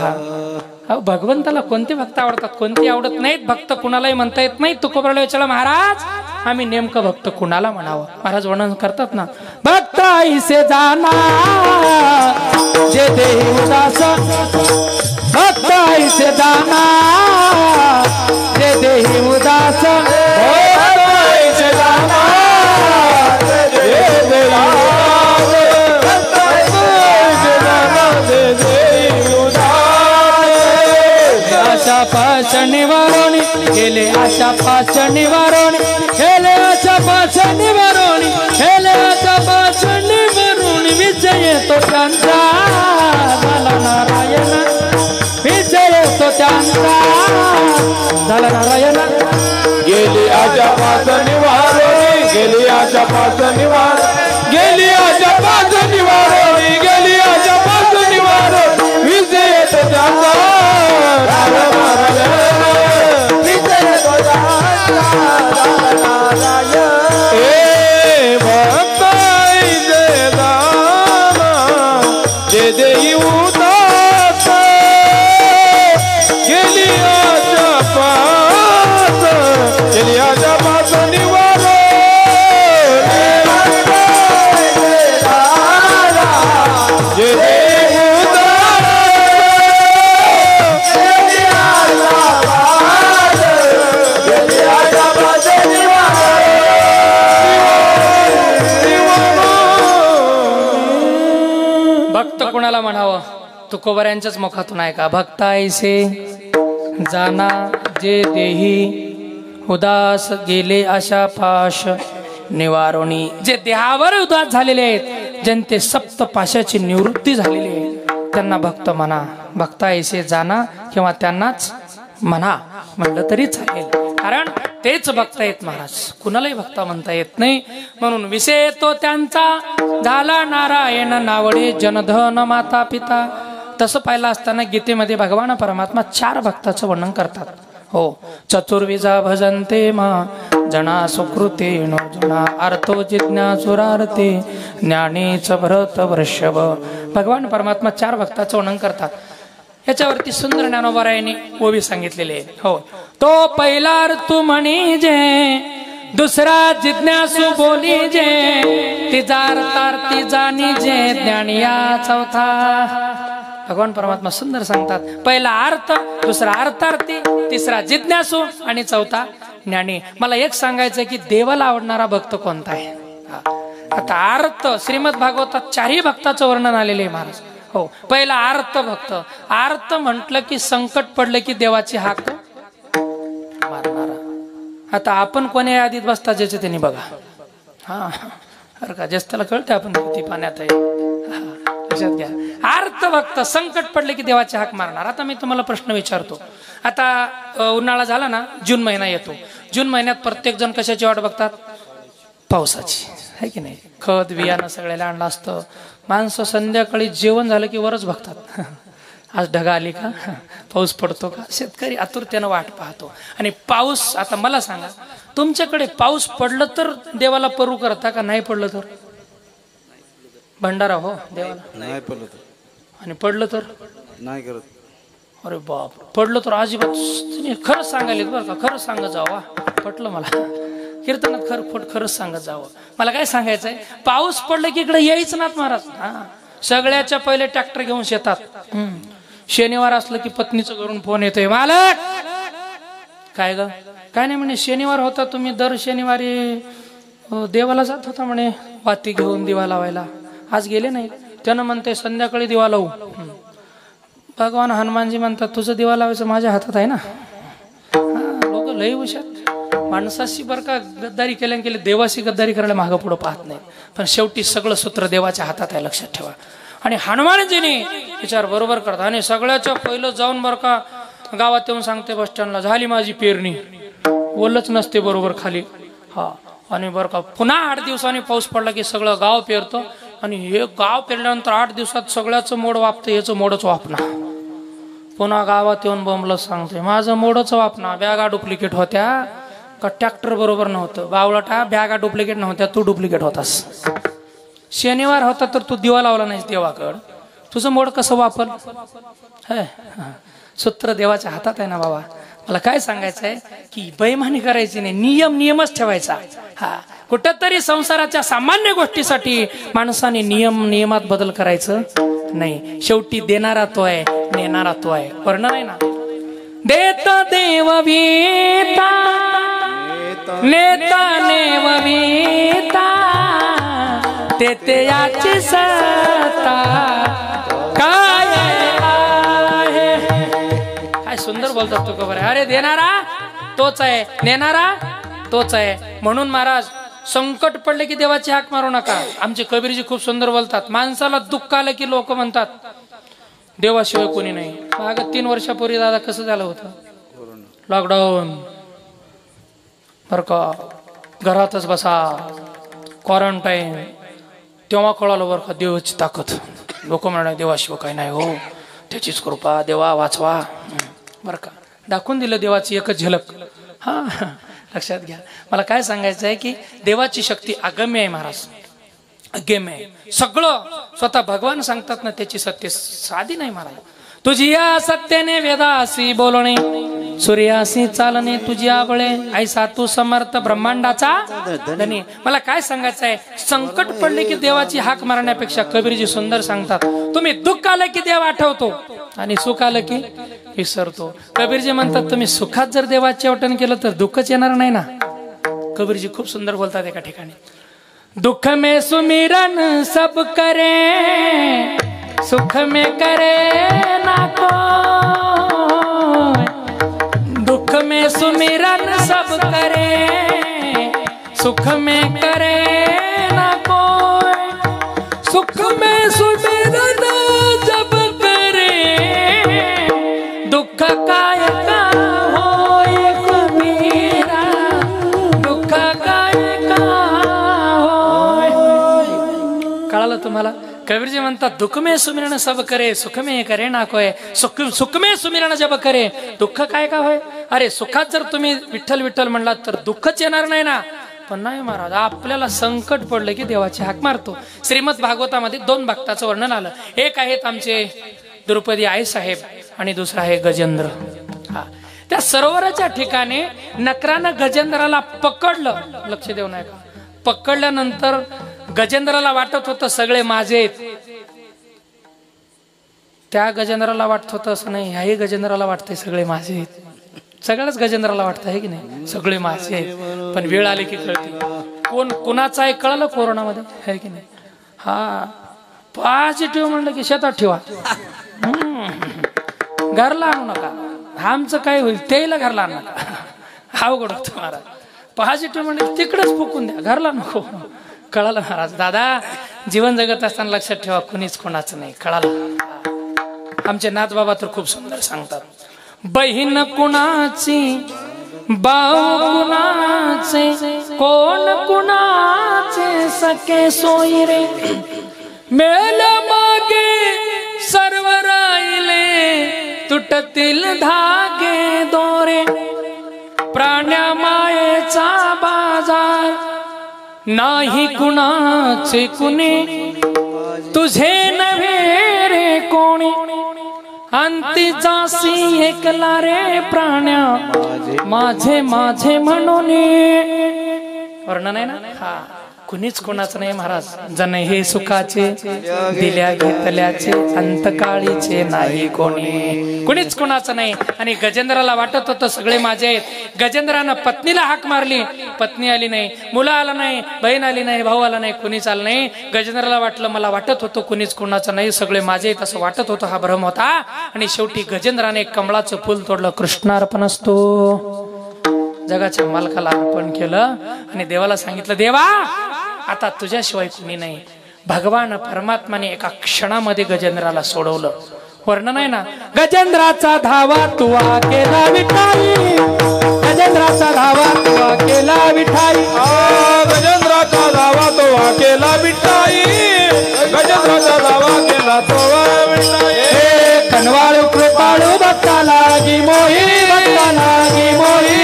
भगवंताला कोणते भक्त आवडतात कोणते आवडत नाहीत भक्त कुणालाही म्हणता येत नाही। तुकोबराला विचारलं महाराज आम्ही नेमकं भक्त कुणाला म्हणावं? महाराज वर्णन करतात ना, भक्त ऐसे जाना जे देही उदास, भक्त ऐसे जाना जे देही उदास, भक्त ऐसे जाना जे देही आशा पाश निवारोणी गेले, आशा पाश निवारोणी गेले, आशा पाश निवारोणी गेले, आशा पाश निवारोणी विजय तो त्यांचा झाला नारायण, विजय तो त्यांचा झाला नारायण। गेली आशा पास निवारोणी, गेली आशा पास निवार, गेली आशा पास निवारोणी, गेली आशा पास निवारोणी विजय तो त्यांचा विजय तो ए भक्त ऐसे जाना जे देई उदास, गेली आशा पास, गेली आशा पास निवारोणी जे देई उदास, गेली आशा पास, गेली आशा पास भक्त कोणाला म्हणावं? तुकोबऱ्यांच्याच मुखातून आहे का? भक्त ऐसे जाना जे देही उदास, गेले आशा पाश निवारोणी। जे देहावर उदास झालेले आहेत, ज्यांचे सप्त पाशाची निवृत्ती झालेली आहे, त्यांना भक्त म्हणा। भक्त ऐसे जाना किंवा त्यांनाच म्हणा म्हणलं तरी चालेल, कारण तेच भक्त आहेत महाराज। कुणालाही भक्त म्हणता येत नाही। म्हणून विषय तो त्यांचा झाला नारायण नावडे, जनधन माता पिता। तसं पाहिलं असताना गीतेमध्ये भगवान परमात्मा 4 भक्ताचं वर्णन करतात। हो, चतुर्विजा भजन्ते मा जना सुकृते नो जना अर्थो जिज्ञासुरार्थे ज्ञानेच भरत वृषभ। भगवान परमात्मा 4 भक्ताचं वर्णन करतात। याच्यावरती सुंदर ज्ञानोबरायांनी ओवी सांगितलेले आहे। हो, तो पहिला ऋतू म्हणी जे, दुसरा जिज्ञासू बोली जे, तिजा अर्थार्थी जाणी जे, ज्ञानिया चौथा। भगवान परमात्मा सुंदर सांगतात, पहिला अर्थ, दुसरा अर्थार्थी, तिसरा जिज्ञासू आणि चौथा ज्ञानी। मला एक सांगायचं की देवाला आवडणारा भक्त कोणता आहे? आता अर्थ श्रीमद भागवतात 4ही भक्ताचं वर्णन आलेले आहे महाराज। हो, पहिला अर्थ भक्त। अर्थ म्हटलं की संकट पडलं की देवाची हाक मारणारा। आता आपण कोणी यादीत बसता ज्याचे त्यांनी बघा। हा अरे का ज्येष्ठाला कळते आपण किती पाण्यात आहे, लक्षात घ्या। आर्त भक्त संकट पडले की देवाची हाक मारणार. आता मी तुम्हाला प्रश्न विचारतो. आता उन्हाळा झाला ना, जून महिना येतो. जून महिन्यात प्रत्येक जण कशाची वाट बघतात? पावसाची, आहे की नाही? खत बियाणं सगळ्याला आणलं असतं. माणसं संध्याकाळी जेवण झालं की वरच बघतात. आज ढगा आली का, पाऊस पडतो का. शेतकरी आतुरतेनं वाट पाहतो. आणि पाऊस, आता मला सांगा, तुमच्याकडे पाऊस पडलं तर देवाला परू करता का नाही पडलं तर? भंडारा हो देवाला नाही पडलं तर आणि पडलं तर नाही करत. अरे बाप, पडलं तर अजिबात खरंच सांगायला बरं का, खरंच सांगत जावा. पटलं मला कीर्तनात खरंच सांगत जावं. मला काय सांगायचंय, पाऊस पडलं की इकडे यायच नात महाराज. हा, सगळ्याच्या पहिले ट्रॅक्टर घेऊन शेतात. शनिवार असलं की पत्नीचं घरून फोन येतोय, मालक काय ग, काय नाही म्हणे, शनिवार होता, तुम्ही दर शनिवारी देवाला जात होता म्हणे वाती घेऊन दिवा लावायला, आज गेले नाही. त्यानं म्हणते संध्याकाळी दिवा लावू. भगवान हनुमानजी म्हणतात तुझं दिवा लावायचं माझ्या हातात आहे ना. लोक लई हुशार, माणसाशी बरं का गद्दारी केल्याने केले, देवाशी गद्दारी करायला मागं पुढं पाहत नाही. पण शेवटी सगळं सूत्र देवाच्या हातात आहे, लक्षात ठेवा. आणि हनुमानजीने विचार बरोबर करतात. आणि सगळ्याच्या पहिलं जाऊन बरं का गावात येऊन सांगते बस स्टँडला, झाली माझी पेरणी. ओलच नसते बरोबर खाली. हा, आणि बरं का पुन्हा 8 दिवसांनी पाऊस पडला की सगळं गाव पेरतो. आणि हे गाव पेरल्यानंतर 8 दिवसात सगळ्याचं मोड वापतं, याचं मोडच वापना. पुन्हा गावात येऊन बोंबलच सांगते, माझं मोडच वापना. बॅगा डुप्लिकेट होत्या का ट्रॅक्टर बरोबर नव्हतं. बावळटा, बॅगा डुप्लिकेट नव्हत्या, तू डुप्लिकेट होतास. शनिवार होता तर तू दिवा लावला नाहीस देवाकड, तुझं मोड कसं वापर. सूत्र देवाच्या हातात आहे ना बाबा. मला काय सांगायचं आहे की बेईमानी करायची नाही, नियमच ठेवायचा. हा, कुठंतरी संसाराच्या सामान्य गोष्टीसाठी माणसाने नियमात बदल करायचं नाही. शेवटी देणारा तो आहे, नेणारा तो आहे. वर्ण नाही ना, देत देव वीता नेता नेववीता तेते याची सत्ता काय आहे. काय सुंदर बोलतात तू खबर आहे. अरे देणारा तोच आहे, नेणारा तोच आहे. म्हणून महाराज संकट पडले की देवाची हाक मारू नका. आमचे कबीरजी खूप सुंदर बोलतात, माणसाला दुःख आलं की लोक म्हणतात देवाशिवाय कोणी नाही. मागं 3 वर्षापूर्वी दादा कसं झालं होतं, लॉकडाऊन बर का, घरातच बसा, क्वारंटाईन. तेव्हा कळालं बरं का देवाची ताकद. लोक म्हणणार देवाशिवाय काही नाही हो, त्याचीच कृपा, देवा वाचवा. बरं का, दाखवून दिलं देवाची एकच झलक. हा, लक्षात घ्या. मला काय सांगायचं आहे की देवाची शक्ती अगम्य आहे महाराज, अगम्य आहे. सगळं स्वतः भगवान सांगतात ना, त्याची सत्य साधी नाही महाराज. तुझी या सत्याने वेदासी बोलणे, सूर्यासी चालणे तुझी आवळे, ऐसा तू समर्थ ब्रह्मांडाचा धनी. मला काय सांगायचं आहे, संकट पडले की देवाची हाक मारण्यापेक्षा कबीरजी सुंदर सांगतात, तुम्ही दुःख आलं की देव आठवतो आणि सुख आलं की विसरतो. कबीरजी म्हणतात तुम्ही सुखात जर देवाचे आठवण केलं तर दुःखच येणार नाही ना. कबीरजी खूप सुंदर बोलतात एका ठिकाणी, दुख में सुमिरन सब करे, सुख में करे ना कोई. दुख में सुमिरन सब करे, सुख में करे ना कोई. सुख में सुमिरन जब करे, दुख काय का होय कबीरा, दुःख काय का होय. कळालं तुम्हाला. कबीरजी म्हणतात दुःख में सुमिरन सब करे, सुख में करे ना कोय. सुख में सुमिरन जब करे, दुःख काय का होय. अरे सुखात जर तुम्ही विठ्ठल विठ्ठल म्हणलात तर दुःखच येणार नाही ना. पण नाही महाराज, आपल्याला संकट पडलं की देवाची हाक मारतो. श्रीमद भागवतामध्ये 2 भक्ताचं वर्णन आलं. एक आहेत आमचे द्रौपदी आई साहेब आणि दुसरा आहे गजेंद्र. हा, त्या सरोवराच्या ठिकाणी नकरानं गजेंद्राला पकडलं. लक्ष देऊ नका. पकडल्यानंतर गजेंद्राला वाटत होतं सगळे माझे आहेत. त्या गजेंद्राला वाटत होतं असं नाही, ह्याही गजेंद्राला वाटतंय सगळे माझे आहेत. सगळ्याच गजेंद्राला वाटतं आहे की नाही, सगळे माझे आहेत. पण वेळ आली की कळते कोण कोणाचं आहे. कळलं कोरोनामध्ये आहे की नाही. हा, पॉझिटिव्ह म्हणलं की शेतात ठेवा, घरला आणू नका. आमचं काय होईल तेला घरला आणू नका, अवघड होतं महाराज. पॉझिटिव्ह म्हणजे तिकडेच फुकून द्या, घरला नको. कळालं महाराज. दादा जीवन जगत असताना लक्षात ठेवा, कुणीच कोणाचं नाही. कळालं. आमचे नाथबाबा तर खूप सुंदर सांगतात, बहीण कुणाची भाऊ कुणाचे कोण कुणाचे सखे सोयी रे, मेल मागे सर्व राहिले तुटतील धागे दोरे, प्राण्या मायेचा बाजार नाही कुणाचे कुणी, तुझे नव्हे रे कोणी, अंती जासी एकला रे प्राण्या माझे माझे म्हणून. वर्णन आहे ना. हा, कुणीच कोणाचं नाही महाराज. जण हे सुखाचे दिल्या घेतल्याचे अंतकाळीचे नाही कोणी, कुणीच कोणाचं नाही. आणि गजेंद्राला वाटत होतं सगळे माझे आहेत. गजेंद्रानं पत्नीला हाक मारली, पत्नी आली नाही, मुलं आला नाही, बहीण आली नाही, भाऊ आला नाही, कुणीच आलं नाही. गजेंद्राला वाटलं मला वाटत होतं कुणीच कोणाचं नाही, सगळे माझे आहेत असं वाटत होतं. हा भ्रम होता. आणि शेवटी गजेंद्राने कमळाचं फुल तोडलं. कृष्णार्पण असतो, जगाच्या मालकाला अर्पण केलं आणि देवाला सांगितलं, देवा आता तुझ्याशिवाय कुणी नाही. भगवान परमात्माने एका क्षणामध्ये गजेंद्राला सोडवलं. वर्णन आहे ना, गजेंद्राचा धावा तुवा केला विठाई, गजेंद्राचा धावा तुवा केला विठाई, गजेंद्राचा धावा तुवा केला विठाई, गजेंद्राचा धावा केला तुवा विठाई. कनवाळू कृपाळू भक्ता लागी मोही, भक्ता लागी मोही,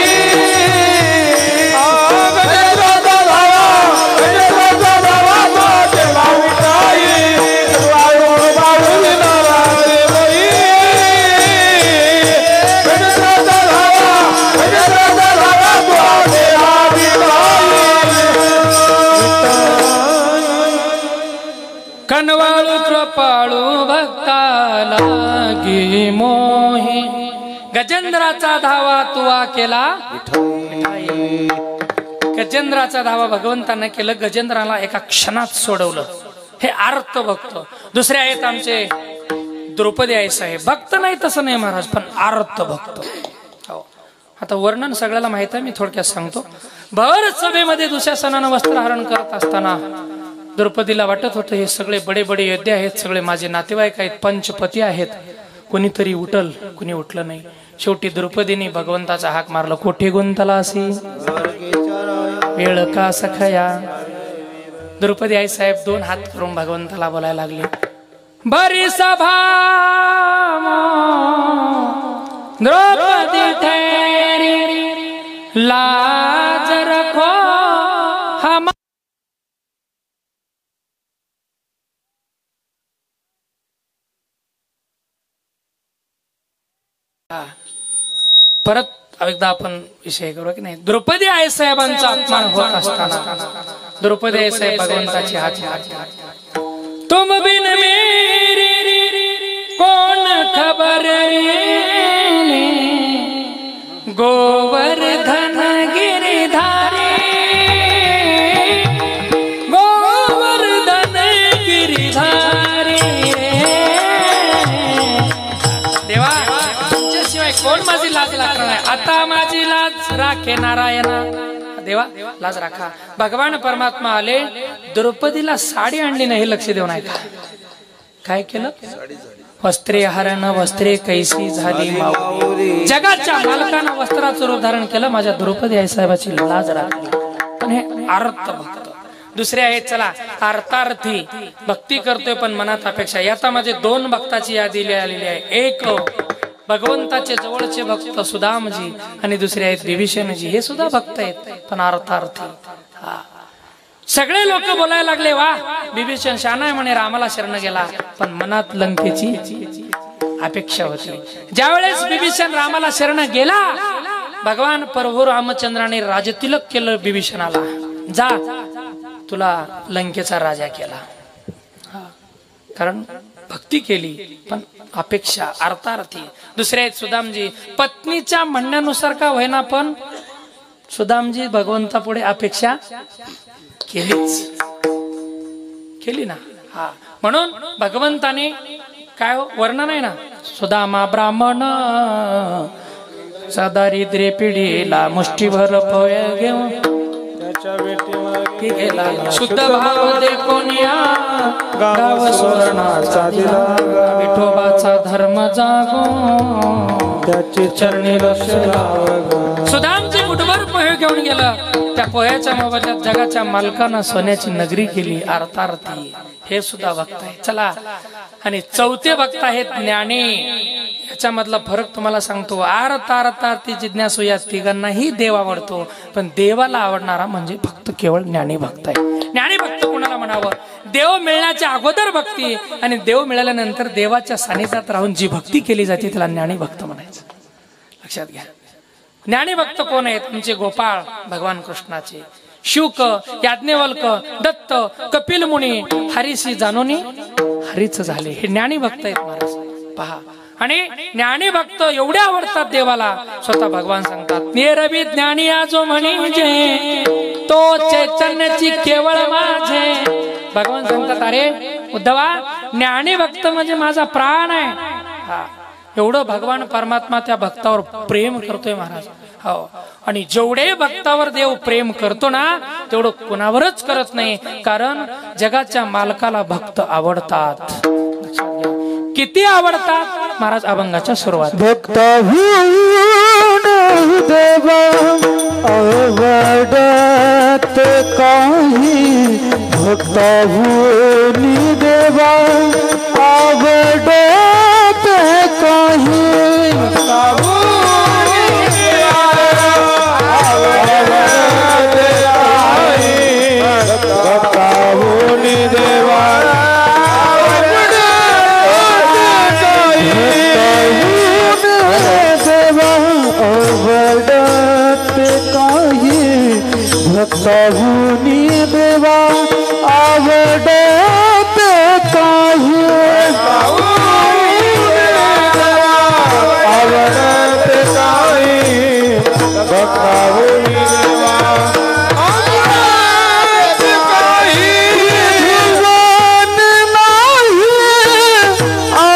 कनवाळू कृपाळू भक्ताला गी मोही. गजेंद्राचा धावा तुवा केला विठाई. गजेंद्राचा धावा भगवंताने केलं, गजेंद्राला एका क्षणात सोडवलं. हे आर्त भक्त. दुसरे आहेत आमचे द्रौपदी आई साहेब, भक्त नाही तसं नाही महाराज, पण आर्त भक्त. आता वर्णन सगळ्याला माहित आहे, मी थोडक्यात सांगतो. भर सभेमध्ये दुःशासनानं वस्त्रहरण करत असताना द्रौपदीला वाटत होतं हे सगळे बडे बडे योद्धे आहेत, सगळे माझे नातेवाईक आहेत, पंचपती आहेत, कुणीतरी उठल, कुणी उठलं नाही. शेवटी द्रौपदीने भगवंताचा हाक मारला, कोठे गुंतला असी वेळ का सखया. द्रौपदी आई साहेब दोन हात करून भगवंताला बोलायला लागले, बरी सभा द्रौपदी ठेरी लाज रखो हम. परत एकदा आपण विषय करू की नाही. द्रौपदी आई साहेबांचा अपमान होत असताना द्रौपदी आई साहेब भगवंताची हात मारतात, तुम बिन मेरी कोण खबर गोवर्धन गिरिधारी, गोवर्धन गिरिधारी. देवा तुमच्याशिवाय कोण माझी लाज राखणार आहे, आता माझी लाज राखे नारायणा. देवा लाज राखा. भगवान परमात्मा आले, द्रौपदीला साडी आणली नाही, लक्ष देऊन ऐका. काय केलं, वस्त्रे हरण वस्त्रे कैसी झाली माऊली. जगाच्या मालकानं वस्त्राचं रूप धारण केलं, माझ्या द्रौपदी आई साहेबाची लाज राखली. पण हे आर्त भक्त. दुसरे आहेत, चला अर्थार्थी भक्ती करतोय पण मनात अपेक्षा. यात माझे दोन भक्ताची यादी आलेली आहे. एक भगवंताचे जवळचे भक्त सुदामजी आणि दुसरे आहेत विभीषणजी. हे सुद्धा भक्त आहेत पण अर्थार्थी. सगळे लोक बोलायला लागले, वा विभीषण शहाणा आहे म्हणे, रामाला शरण गेला, पण मनात लंकेची अपेक्षा होती. ज्यावेळेस विभीषण रामाला शरण गेला, भगवान प्रभू रामचंद्राने राजतिलक केलं विभीषणाला, जा तुला लंकेचा राजा केला. कारण भक्ती केली पण अपेक्षा अर्थार्थी. दुसरे आहेत सुदामजी, पत्नीच्या म्हणण्यानुसार का होईना पण सुदामजी भगवंता पुढे अपेक्षा केली ना. हा म्हणून भगवंताने काय वर्णन आहे ना, सुदामा ब्राह्मण सदारिद्र्य पिढीला मुष्टीभर पोय घेऊन शुद्ध भाव दे कोणी गाव सुवर्णाचा दिला विठोबाचा धर्म जागो त्याचे चरणी लक्ष लाव सुदामचे मुठभर पोहे घेऊन गेला त्या पोह्याच्या मोबदल्यात जगाच्या मालकानं सोन्याची नगरी केली अर्थार्थी हे सुद्धा भक्त आहे चला आणि चौथे भक्त आहेत ज्ञानी याच्यामधला फरक तुम्हाला सांगतो अर्थार्थी जिज्ञासू या तिघांनाही देव आवडतो पण देवाला आवडणारा म्हणजे फक्त केवळ ज्ञानी भक्त आहे ज्ञानी भक्त कोणाला म्हणावं देव मिळण्याच्या अगोदर भक्ती आणि देव मिळाल्यानंतर देवाच्या सानिध्यात राहून जी भक्ती केली जाते त्याला ज्ञानी भक्त म्हणायचं लक्षात घ्या ज्ञानी भक्त कोण आहेत तुमचे गोपाळ भगवान कृष्णाचे शुक याज्ञवल्क दत्त कपिल मुनी हरीशी जानोनी हरीच झाले हे ज्ञानी भक्त आहेत महाराज पहा आणि ज्ञानी भक्त एवढे आवडतात देवाला स्वतः भगवान सांगतात निरवी ज्ञानी आजो म्हणजे तो चैतन्याची केवळ माझे भगवान सांगतात अरे उद्धवा ज्ञानी भक्त म्हणजे माझा प्राण आहे एवढं भगवान परमात्मा त्या भक्तावर प्रेम करतोय महाराज हो आणि जेवढे भक्तावर देव प्रेम करतो ना तेवढं कोणावरच करत नाही कारण जगाच्या मालकाला भक्त आवडतात किती आवडतात महाराज अभंगाच्या सुरुवात भक्त देवा आवडत काही भक्त देवा आवडत काही भक्ताहुनी देवा आवडत काही आवडत काही भक्ताहुनी देवा आवडत काही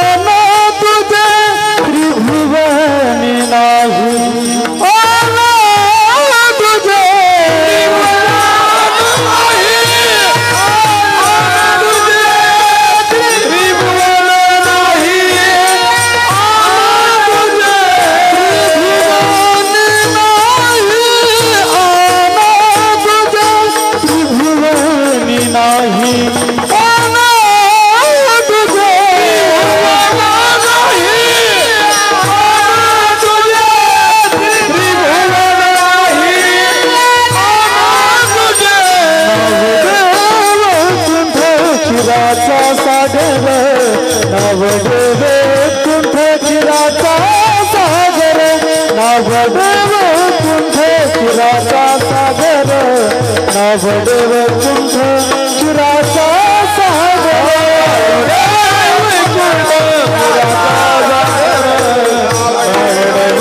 जीवन नाही आना तुझे त्रिभुवन नाही नवदेव कुंठ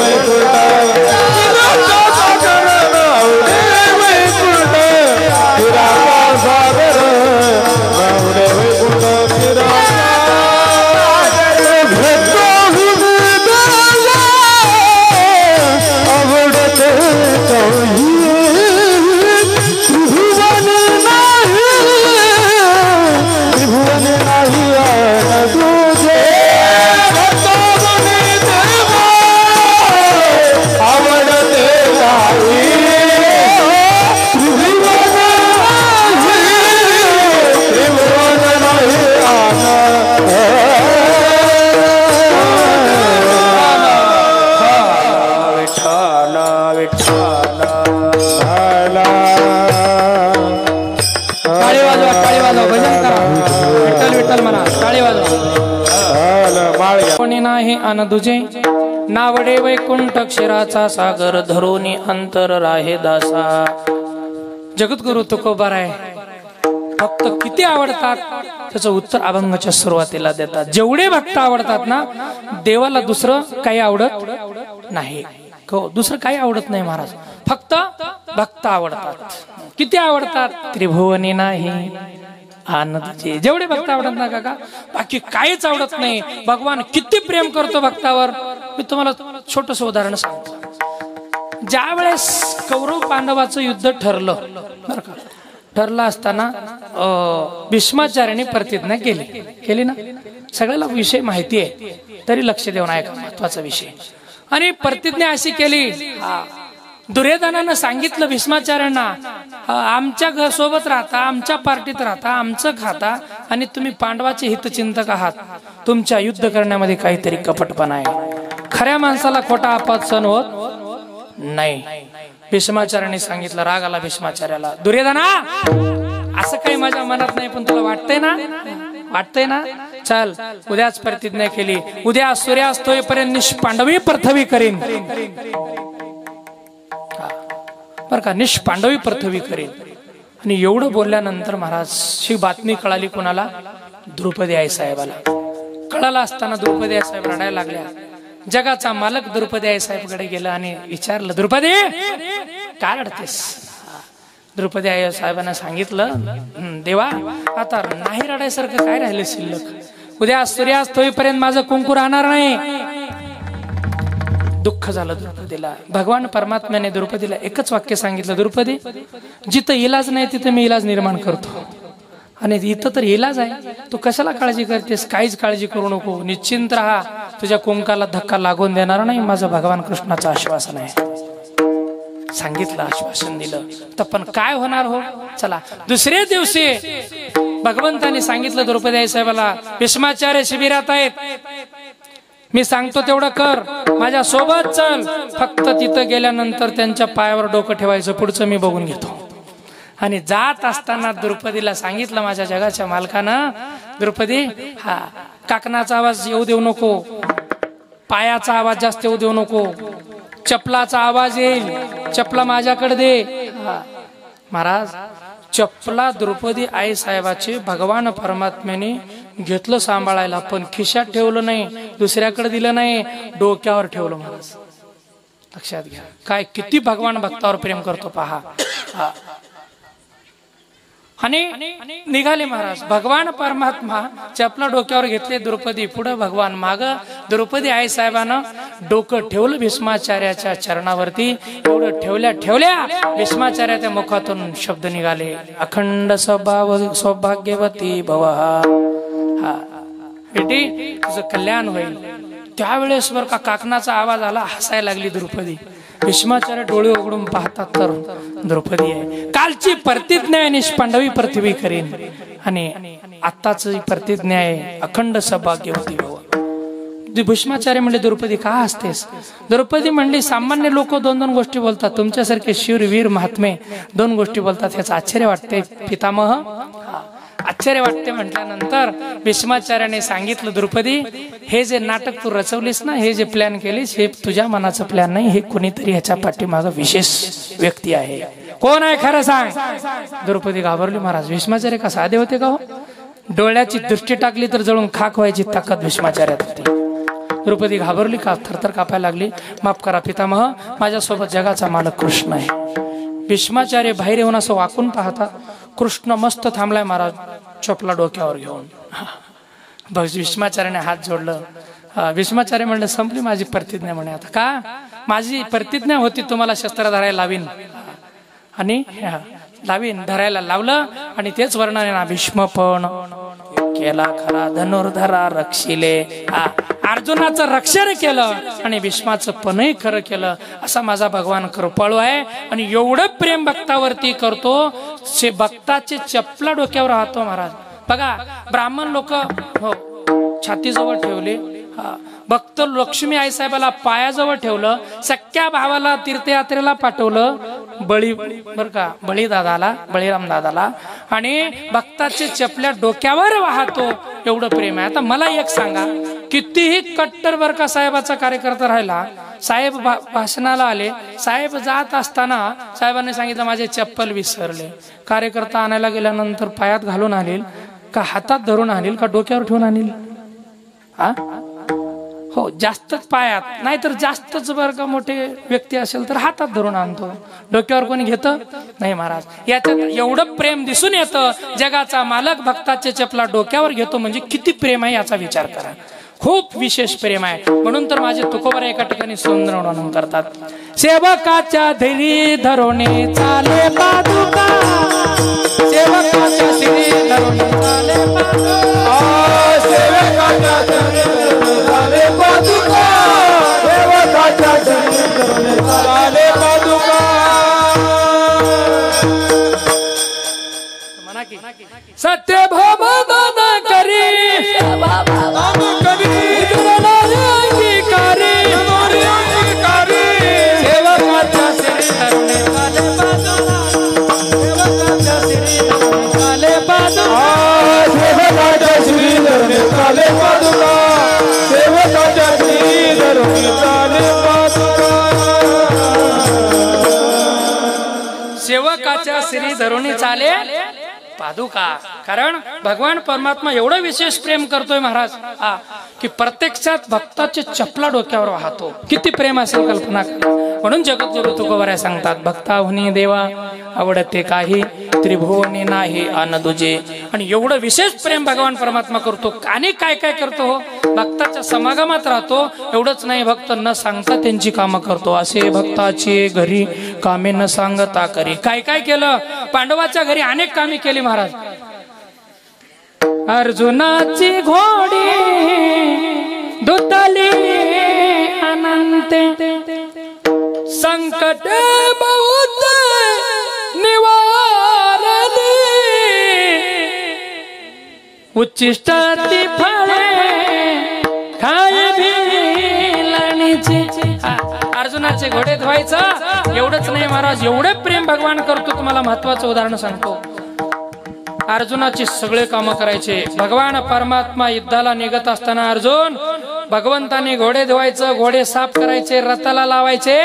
चिराचा सागर दुजे नावडे वैकुंठ क्षीराचा सागर धरोनी अंतर राहे दासा जगद्गुरु तुकोबार आहे भक्त किती आवडतात त्याचं उत्तर अभंगाच्या सुरुवातीला देतात जेवढे भक्त आवडतात ना देवाला दुसरं काही आवडत नाही दुसरं काही आवडत नाही महाराज फक्त भक्त आवडतात किती आवडतात त्रिभुवनी नाही आनंदचे जेवढे भक्त आवडत ना काका बाकी काहीच आवडत नाही भगवान किती प्रेम करतो भक्तावर मी तुम्हाला छोटस उदाहरण सांगतो ज्या वेळेस कौरव पांडवाचं युद्ध ठरलं बरं का ठरला असताना भीष्माचार्यांनी प्रतिज्ञा केली ना. सगळ्याला विषय माहिती आहे तरी लक्ष देऊन ऐका, महत्वाचा विषय. आणि प्रतिज्ञा अशी केली, दुर्योधनानं सांगितलं भीष्माचार्यांना, आमच्या सोबत राहता, आमच्या पार्टीत राहता, आमचं खाता आणि तुम्ही पांडवाचे हितचिंतक आहात. तुमच्या युद्ध करण्यामध्ये काहीतरी कपटपणा आहे. खऱ्या माणसाला खोटा अपवाद सहन होत नाही. भीष्माचार्यांनी सांगितलं. राग आला भीष्माचार्याला. दुर्योधना, असं काही माझ्या मनात नाही, पण तुला वाटतंय ना, चल उद्याच प्रतिज्ञा केली. उद्या सूर्यास्त होईपर्यंत निष्पांडवी पृथ्वी करीन, बर का, निष्पांडवी पृथ्वी करीन. आणि एवढं बोलल्यानंतर महाराज ही बातमी कळाली कोणाला? द्रौपदी आई साहेबाला. कळाला असताना द्रौपदी आई साहेब रडायला लागल्या. जगाचा मालक द्रौपदी आई साहेबकडे गेला आणि विचारलं, द्रौपदी काय रडतेस? द्रौपदी आई साहेबांना सांगितलं, देवा आता नाही रडायसारखं काय राहिलं शिल्लक. उद्या सूर्यास्त होईपर्यंत माझं कुंकू राहणार नाही. दुःख झालं द्रौपदीला. भगवान परमात्म्याने द्रौपदीला एकच वाक्य सांगितलं, द्रौपदी जिथं इलाज नाही तिथं मी इलाज निर्माण करतो. आणि इथं तर इलाज आहे, तू कशाला काळजी करतेस? काहीच काळजी करू नको, निश्चिंत राहा, तुझ्या कुंकाला धक्का लागून देणार नाही, माझं भगवान कृष्णाचं आश्वासन आहे. सांगितलं, आश्वासन दिलं. तर पण काय होणार हो? चला दुसऱ्या दिवशी भगवंतांनी सांगितलं द्रौपदी आई साहेबाला, भीष्माचार्य शिबिरात आहेत, मी सांगतो तेवढं कर, माझ्या सोबत चल. फक्त तिथं गेल्यानंतर त्यांच्या पायावर डोकं ठेवायचं, पुढचं मी बघून घेतो. आणि जात असताना द्रौपदीला सांगितलं, माझ्या जगाच्या मालकानं, द्रौपदी काकणाचा आवाज येऊ देऊ नको, पायाचा आवाज जास्त येऊ देऊ नको, चपलाचा आवाज येईल, चपला माझ्याकडे दे. महाराज चपला द्रौपदी आई साहेबाचे भगवान परमात्म्याने घेतलं सांभाळायला, पण खिशात ठेवलं नाही, दुसऱ्याकडे दिलं नाही, डोक्यावर ठेवलं. महाराज लक्षात घ्या, काय किती भगवान भक्तावर प्रेम करतो पहा. आणि निघाले महाराज. भगवान परमात्मा चपला डोक्यावर घेतले, द्रौपदी पुढे, भगवान माग. द्रौपदी आई साहेबानं डोकं ठेवलं भीष्माचार्याच्या चरणावरती. एवढं ठेवल्या भीष्माचार्याच्या मुखातून शब्द निघाले, अखंड सौभाग्यवती भव. बेटी तुझं कल्याण होईल. त्यावेळेस बर का काकणाचा आवाज आला, हसायला लागली द्रौपदी. भीष्माचार्य डोळे उघडून पाहतात तर द्रौपदी आहे. कालची प्रतिज्ञा आहे, निष्पांडवी पृथ्वी करीन, आणि आत्ताच प्रतिज्ञा आहे, अखंड सौभाग्यवती भव. भीष्माचार्य म्हणले, द्रौपदी का हसतेस? द्रौपदी म्हणली, सामान्य लोक दोन गोष्टी बोलतात, तुमच्यासारखे शूरवीर महात्मे दोन गोष्टी बोलतात, ह्याचं आश्चर्य वाटते पितामह? आश्चर्य वाटते. म्हटल्यानंतर भीष्माचार्याने सांगितलं, द्रौपदी हे जे नाटक तू रचवलीस ना, हे जे प्लॅन केलीस, हे तुझ्या मनाचं प्लॅन नाही, हे कुणीतरी ह्याच्या पाठीमागं विशेष व्यक्ती आहे. कोण आहे खरं सांग? द्रौपदी घाबरली. महाराज भीष्माचार्य का साधे होते का हो? डोळ्याची दृष्टी टाकली तर जळून खाक व्हायची ताकद भीष्माचार्यात होती. द्रौपदी घाबरली, का थरथर कापायला लागली. माफ करा पितामह, माझ्यासोबत जगाचा मालक कृष्ण आहे. भीष्माचार्य बाहेर येऊन असं वाकून पाहतात. कृष्ण मस्त थांबलाय महाराज, चपला डोक्यावर घेऊन. भीष्माचार्याने हात जोडलं. भीष्माचार्य म्हणलं, संपली माझी प्रतिज्ञा म्हणे. आता का? माझी प्रतिज्ञा होती तुम्हाला शस्त्र धरायला लावीन, आणि लावीन, धरायला लावलं. आणि तेच वर्णन आहे ना, भीष्म पण केला खरा धनुर्धरा रक्षिले. अर्जुनाचं रक्षण केलं आणि भीष्माचं पणही खरं केलं. असा माझा भगवान कृपाळू आहे. आणि एवढं प्रेम भक्तावरती करतो, भक्ताचे चपला डोक्यावर राहतो. महाराज बघा, ब्राह्मण लोक हो छातीजवळ ठेवले, भक्त लक्ष्मी आई साहेबाला पायाजवळ ठेवलं, सख्या भावाला तीर्थयात्रेला पाठवलं, बर का, बळीराम दादाला, आणि भक्ताचे चपल्या डोक्यावर वाहतो. एवढं प्रेम आहे. आता मला एक सांगा, कितीही कट्टर बर का साहेबाचा कार्यकर्ता राहिला, साहेब भाषणाला आले, साहेब जात असताना साहेबांनी सांगितलं माझे चप्पल विसरले, कार्यकर्ता आणायला गेल्यानंतर पायात घालून आणील का, हातात धरून आणील का, डोक्यावर ठेवून आणील? हो, जास्तच पायात, नाहीतर जास्तच बर का मोठे व्यक्ती असेल तर हातात धरून आणतो, डोक्यावर कोणी घेतं नाही. महाराज याच्यात एवढं प्रेम दिसून येतं. जगाचा मालक भक्ताचे चपला डोक्यावर घेतो म्हणजे किती प्रेम आहे याचा विचार करा. खूप विशेष प्रेम आहे. म्हणून तर माझे तुकोबर एका ठिकाणी सुंदर वर्णन करतात. सेवकाच्या धैर्य धरोणे चाले पादुका, सेवकाच्या शिरी धरोणे चाले पादुका, सेवकाच्या धैर्य धरोणे चाले पादुका, सेवकाच्या धैर्य धरोणे चाले पादुका. सत्य भाव दादा करी सेवकाच्या श्री धरुणी चाले पादुका. कारण भगवान परमात्मा एवढं विशेष प्रेम करतोय महाराज की प्रत्यक्षात भक्ताचे चपला डोक्यावर वाहतो. किती प्रेम असेल कल्पना करा. म्हणून जगद्गुरु तुकोबाराय सांगतात, भक्ताहुनी देवा आवडते काही, त्रिभुवनी नाही अन दुजे. आणि एवढं विशेष प्रेम भगवान परमात्मा करतो. आणि काय काय करतो हो, भक्ताच्या समागमात राहतो. एवढंच नाही, भक्त न सांगता त्यांची कामं करतो. असे भक्ताची घरी कामे न सांगता करी. काय काय केलं, पांडवाच्या घरी अनेक कामे केली महाराज. अर्जुनाची घोडी दुतली अनंते, संकट बहुत निवारली, उच्चिष्टाती फळे खाय भिलणीची. अर्जुनाचे घोडे धुवायचं एवढंच नाही महाराज, एवढे प्रेम भगवान करतो. तुम्हाला महत्वाचं उदाहरण सांगतो. अर्जुनाची सगळे कामं करायचे. भगवान परमात्मा युद्धाला निघत असताना अर्जुन भगवंताने घोडे धुवायचं, घोडे साफ करायचे, रथाला लावायचे.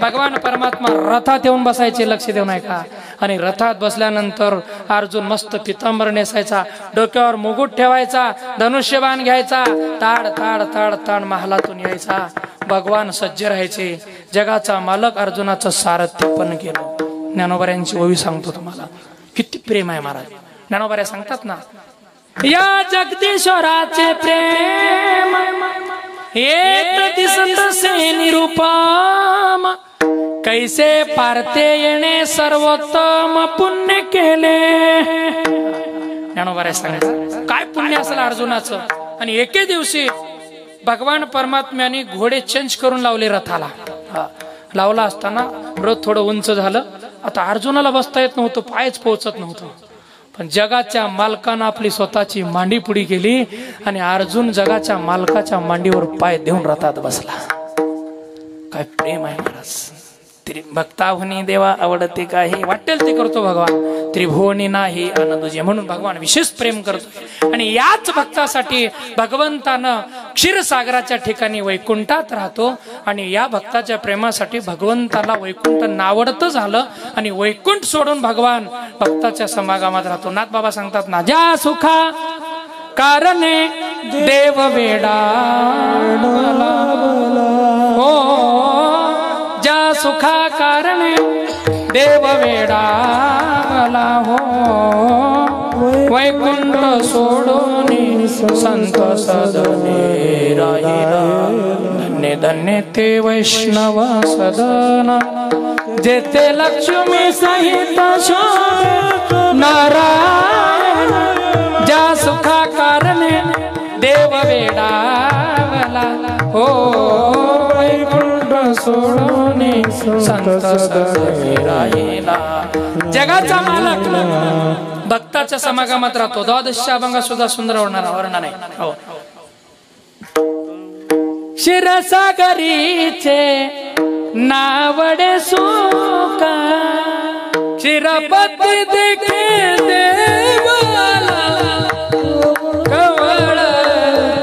भगवान परमात्मा रथात येऊन बसायचे. लक्ष देऊ नये का. आणि रथात बसल्यानंतर अर्जुन मस्त पितांबर नेसायचा, डोक्यावर मुकुट ठेवायचा, धनुष्यबाण घ्यायचा, ताड ताड ताड ताड महालातून यायचा. भगवान सज्ज राहायचे. जगाचा मालक अर्जुनाचं सारथ्य पण केलं. ज्ञानोबाऱ्यांची ओवी सांगतो तुम्हाला, किती प्रेम आहे महाराज. ज्ञानोबाऱ्या सांगतात ना, या जगदीश्वराचे प्रेम एक दिसत से निरुपम, कैसे पारते येणे सर्वोत्तम पुण्य केले. ज्ञानोबाऱ्या सांगतात काय पुण्य असेल अर्जुनाचं. आणि एके दिवशी भगवान परमात्म्याने घोडे चेंज करून लावले रथाला. लावला असताना रथ थोडं उंच झालं. आता अर्जुनाला बसता येत नव्हतं, पायच पोहोचत नव्हतं. पण जगाच्या मालकानं आपली स्वतःची मांडी पुढी केली आणि अर्जुन जगाच्या मालकाच्या मांडीवर पाय देऊन रथात बसला. काय प्रेम आहे महाराज. भक्ताहुनी देवा आवडते काही, वाटेल ते करतो भगवान. त्रिभुवनी नाही अन दुजे. म्हणून भगवान विशेष प्रेम करतो. आणि याच भक्तासाठी भगवंतानं क्षीरसागराच्या ठिकाणी वैकुंठात राहतो. आणि या भक्ताच्या प्रेमासाठी भगवंताला वैकुंठ नावडतं झालं. आणि वैकुंठ सोडून भगवान भक्ताच्या समागमात राहतो. नाथ बाबा सांगतात ना, ज्या सुखा कारणे देव वेडा हो, ज्या सुखा कारणे देव वेडावला हो, वैकुंठ सोडून संत सदने राहिला. धन्य धन्य ते वैष्णव सदन, जेथे लक्ष्मी सहित नारायण. ज्या सुखा कारणे देव वेडावला हो, वैकुंठ सोडून संत सदने राहिला. जगाचा मालक भक्ताच्या समागमात राहतो. द्वादशी अभंगात सुद्धा सुंदर वर्णन आहे. हो, क्षीरसागरीचे नावडे सुका, क्षीरपती देखे देवाला, कवळ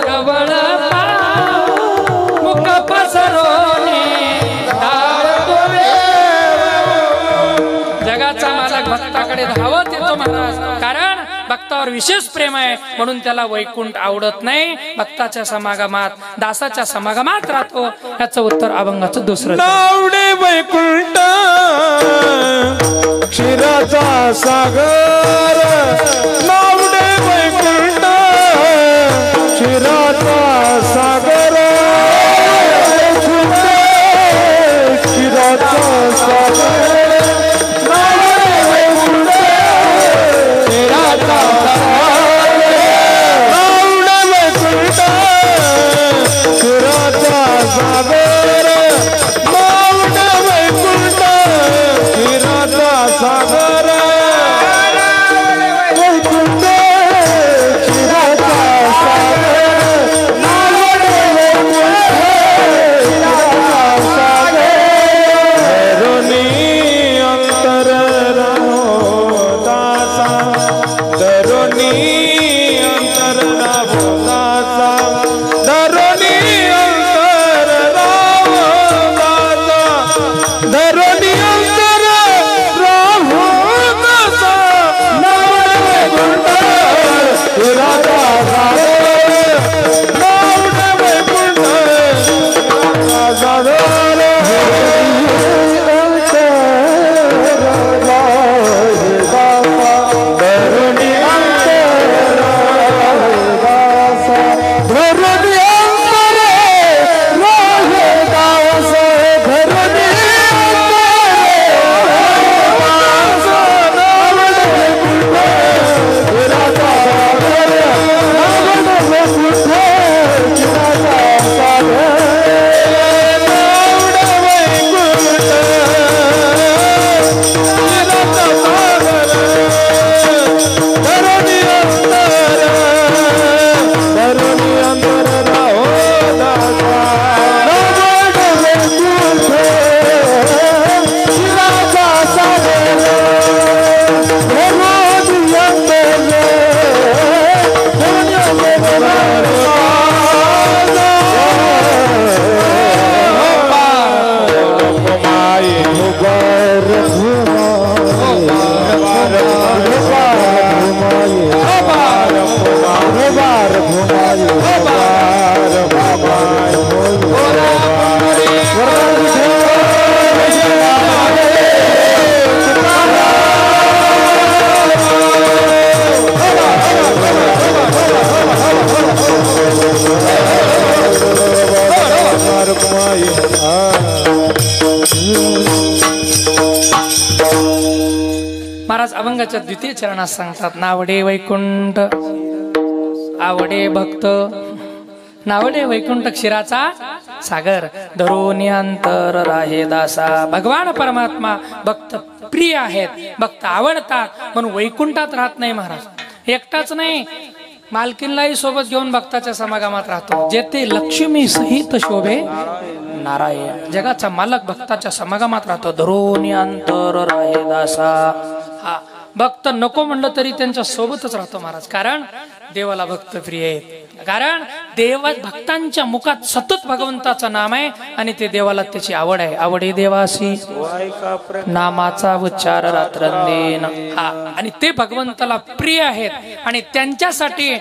कवळ मुख पसरोनी धावतो. जगाचा मालक भक्ताकडे धावत येतो महाराज. कारण भक्तावर विशेष प्रेम आहे. म्हणून त्याला वैकुंठ आवडत नाही. भक्ताच्या समागमात, दासाच्या समागमात राहतो. याचं उत्तर अभंगाचं दुसरं. नावडे वैकुंठ क्षीराचा सागर, नावडे वैकुंठ क्षीराचा सागर. महाराज अभंगाच्या द्वितीय चरणात सांगतात, नावडे वैकुंठ आवडे भक्त, नावडे वैकुंठ क्षीराचा सागर, धरोनी अंतर राहे दासा. भगवान परमात्मा भक्त प्रिय आहेत, भक्त आवडतात, म्हणून वैकुंठात राहत नाही महाराज. एकटाच नाही, मालकीनलाही सोबत घेऊन भक्ताच्या समागमात राहतो. जेथे लक्ष्मी सहित शोभे नारायण, जगाचा मालक भक्ताच्या समागमात राहतो. धरोनी अंतर राहे दासा. हा भक्त नको म्हणलं तरी त्यांच्या सोबतच राहतो महाराज. कारण देवाला भक्त प्रिय आहेत, कारण देव भक्तांच्या मुखात सतत भगवंताचं नाम आहे आणि ते देवाला त्याची आवड आहे. आवडे देवासी नामाचा उच्चार रात्रंदिन. हा, आणि ते भगवंताला प्रिय आहेत आणि त्यांच्यासाठी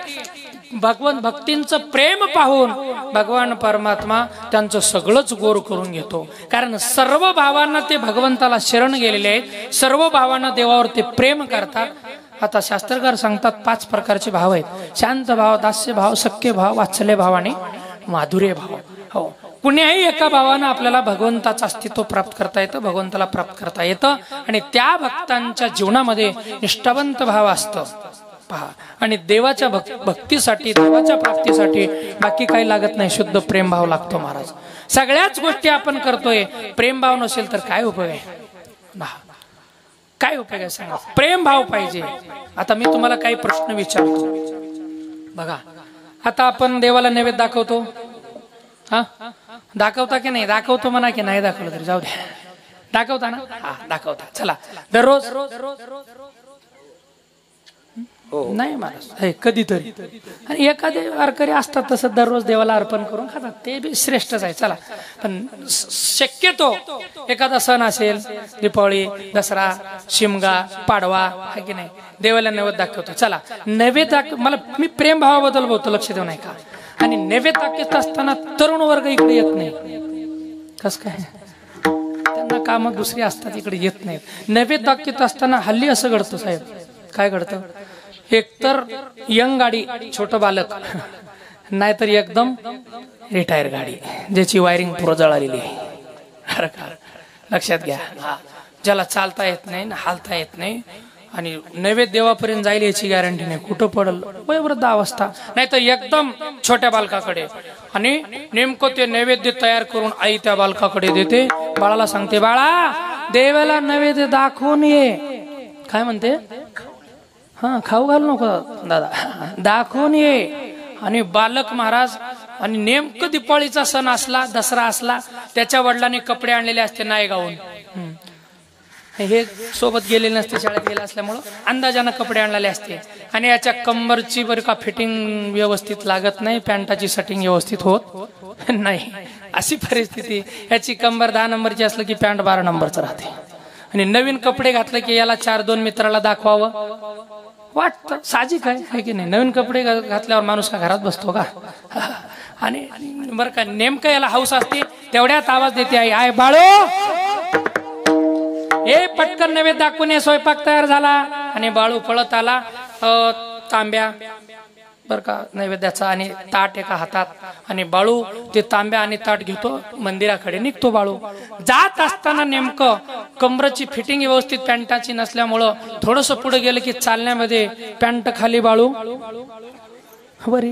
भक्तींचं प्रेम पाहून भगवान परमात्मा त्यांचं सगळंच गोर करून घेतो. कारण सर्व भावांना ते भगवंताला शरण गेलेले आहेत, सर्व भावांना देवावर ते प्रेम करतात. आता शास्त्रकार सांगतात 5 प्रकारचे भाव आहेत. शांत भाव, दास्य भाव, सख्य भाव, वात्सल्य भाव आणि माधुर्य भाव. हो, कुण्याही एका भावानं आपल्याला भगवंताचं अस्तित्व प्राप्त करता येतं, भगवंताला प्राप्त करता येतं. आणि त्या भक्तांच्या जीवनामध्ये निष्ठावंत भाव असतं पहा. आणि देवाच्या भक्तीसाठी, देवाच्या प्राप्तीसाठी बाकी काही लागत नाही, शुद्ध प्रेम भाव लागतो महाराज. सगळ्याच गोष्टी आपण करतोय, प्रेम भाव नसेल तर काय उपयोग आहे? काय उपयोग आहे सांगा? प्रेम भाव पाहिजे. आता मी तुम्हाला काही प्रश्न विचारतो बघा. आता आपण देवाला नैवेद्य दाखवतो, हा दाखवता की नाही? दाखवतो म्हणा की नाही दाखवलं तरी जाऊ द्या, दाखवता ना? हा दाखवता. चला, दररोज नाही महाराज, कधीतरी. आणि एखादे वारकरी असतात तसं दररोज देवाला अर्पण करून खातात, ते बी श्रेष्ठच आहे. चला, पण शक्यतो एखादा सण असेल, दीपावली, दसरा, शिमगा, पाडवा, आहे की नाही, देवाला नैवेद्य दाखवतो. चला, नैवेद्य मला मी प्रेम भावाबद्दल बोलतो, लक्ष देऊ नाही का? आणि नैवेद्य दाखवत असताना तरुण वर्ग इकडे येत नाही. कस काय? त्यांना कामं दुसरी असतात, इकडे येत नाहीत. नैवेद्य दाखवत असताना हल्ली असं घडतं साहेब. काय घडतं? एकतर यंग गाडी, छोट बालक, नाहीतर एकदम रिटायर गाडी ज्याची वायरिंग पुरं जळालेली आहे. लक्षात घ्या. ज्याला चालता येत नाही, हालता येत नाही आणि नैवेद्य देवापर्यंत जाईल याची गॅरंटी नाही. कुठं पडल? वयोवृद्ध अवस्था. नाहीतर एकदम छोट्या बालकाकडे, आणि नेमकं ते नैवेद्य तयार करून आई त्या बालकाकडे देते. बाळाला सांगते, बाळा देवाला नैवेद्य दाखवून ये. काय म्हणते? हा, खाऊ घालू नको दादा, दाखवून ये. आणि बालक महाराज, आणि नेमकं दिपाळीचा सण असला, दसरा असला, त्याच्या वडिलांनी कपडे आणलेले असते नायगावून. हे सोबत गेलेले नसते, शाळेत गेले असल्यामुळं अंदाजानं कपडे आणलेले असते. आणि याच्या कंबरची बरं का फिटिंग व्यवस्थित लागत नाही, पॅन्टाची सेटिंग व्यवस्थित होत नाही. अशी परिस्थिती. याची कंबर 10 नंबरची असलं की पॅन्ट 12 नंबरचं राहते. आणि नवीन कपडे घातले की याला 4-2 मित्राला दाखवावं वाटतं. साहजिक आहे की नाही? नवीन कपडे घातल्यावर माणूस का घरात बसतो का? आणि बरं का, नेमकं याला हौस असते, तेवढ्यात आवाज देते आई, आय बाळो, हे पटकन नैवेद्य दाखवून ये, स्वयंपाक तयार झाला. आणि बाळू पळत आला, तांब्या बर का नैवेद्याचा आणि ताट एका हातात. आणि बाळू ते तांब्या आणि ताट घेतो, मंदिराकडे निघतो. बाळू जात असताना नेमकं कमरची फिटिंग व्यवस्थित पॅन्टाची नसल्यामुळं थोडस पुढे गेलं की चालण्यामध्ये पॅन्ट खाली, बाळू बरे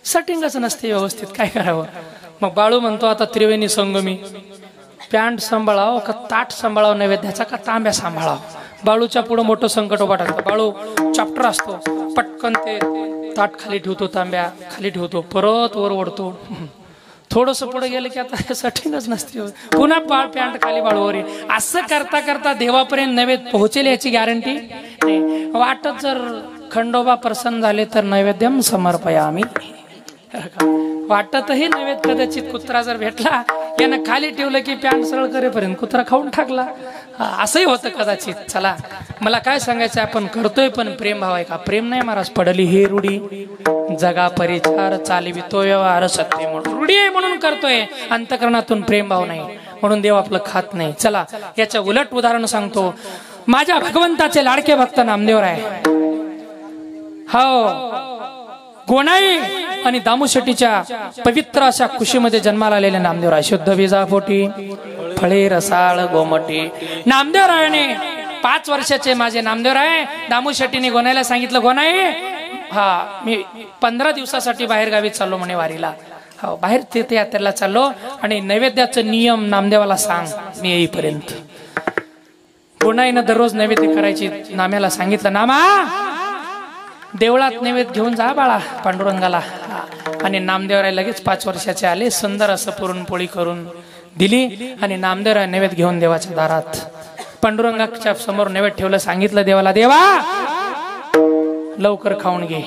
सेटिंगच नसते व्यवस्थित, काय करावं? मग बाळू म्हणतो, आता त्रिवेणी संगमी, पॅन्ट सांभाळाव का ताट सांभाळाव नैवेद्याचा, का तांब्या सांभाळाव? बाळूच्या पुढे मोठं संकट उभा टाकतं. बाळू चॅप्टर असतो, पटकन ते ताट खाली ठेवतो, तांब्या खाली ठेवतो, परत वर ओढतो. थोडस पुढे गेलं की आता सेटिंगच नसते, पुन्हा पॅन्ट खाली, बाळूवर. असं करता करता देवापर्यंत नैवेद्य पोहोचेल याची गॅरंटी नाही. वाटत जर खंडोबा प्रसन्न झाले तर नैवेद्यम समर्पयामी. वाटतही नैवेद्य कदाचित कुत्रा जर भेटला, यानं खाली ठेवलं की पॅन्ट सरळ करेपर्यंत कुत्रा खाऊन टाकला, असंही होतं कदाचित. चला, मला काय सांगायचं, आपण करतोय पण प्रेम भाव आहे का? प्रेम नाही महाराज. पडली ही रूढी, जगा परिचार, चालवितो व्यवहार सत्य म्हणून रूढी आहे म्हणून करतोय, अंतकरणातून प्रेम भाव नाही म्हणून देव आपलं खात नाही. चला, याच्या उलट उदाहरण सांगतो. माझ्या भगवंताचे लाडके भक्त नामदेव आहे. हो, कोणाही आणि दामू शेट्टीच्या पवित्र अशा कुशीमध्ये जन्माला आलेले नामदेवराय शुद्ध बीजापोटी फळे रसाळ गोमटी. नामदेवरायाने 5 वर्षाचे माझे नामदेवराय दामू शेट्टीने गोनाईला सांगितलं, गोनाई हा मी 15 दिवसासाठी बाहेर गावी चाललो म्हणे वारीला. हो बाहेर तीर्थयात्रेला चाललो आणि नैवेद्याचं नियम नामदेवाला सांग मी येईपर्यंत. गोनाईनं दररोज नैवेद्य करायची नाम्याला सांगितलं, नामा देवळात नैवेद्य घेऊन जा बाळा पांडुरंगाला. आणि नामदेवराय लगेच 5 वर्षाचे आले. सुंदर असं पुरणपोळी करून दिली आणि नामदेवराय नैवेद्य घेऊन देवाच्या दारात पांडुरंगाच्या समोर नैवेद्य ठेवलं. सांगितलं देवाला, देवा लवकर खाऊन घे.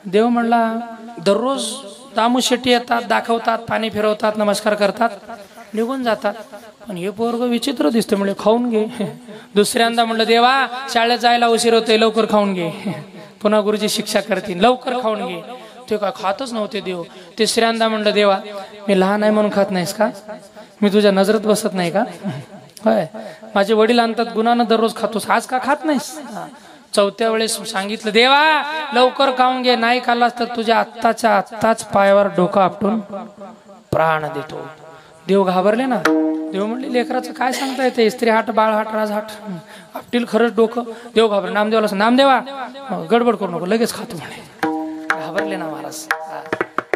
देव म्हणला, दररोज दामू शेट्टी येतात, दाखवतात, पाणी फिरवतात, नमस्कार करतात, निघून जातात, पण हे पोरग विचित्र दिसते म्हणजे खाऊन घे. दुसऱ्यांदा म्हणलं, देवा शाळेत जायला उशीर होतोय, लवकर खाऊन घे. पुन्हा गुरुजी शिक्षा करतील, लवकर खाऊन घे. ते काय खातच नव्हते देव. तिसऱ्यांदा म्हणलं, देवा मी लहान आहे म्हणून खात नाहीस का? मी तुझ्या नजरेत बसत नाही का? होय, माझे वडील आणतात गुणानं दररोज खातोस, आज का खात नाहीस? 4थ्या वेळेस सांगितलं, देवा लवकर खाऊन घे, नाही खाल्लास तर तुझ्या आत्ताच्या आत्ताच पायावर डोकं आपटून प्राण देतो. देव घाबरले ना. देव म्हणले, लेकराचं काय सांगता येते, स्त्री हाट बाळ हाट राज हाट आपटील खरंच डोकं. देव घाबरले. नामदेवाला सांग, नामदेवा गडबड करू नको, लगेच खातो म्हणे. घाबरले ना महाराज.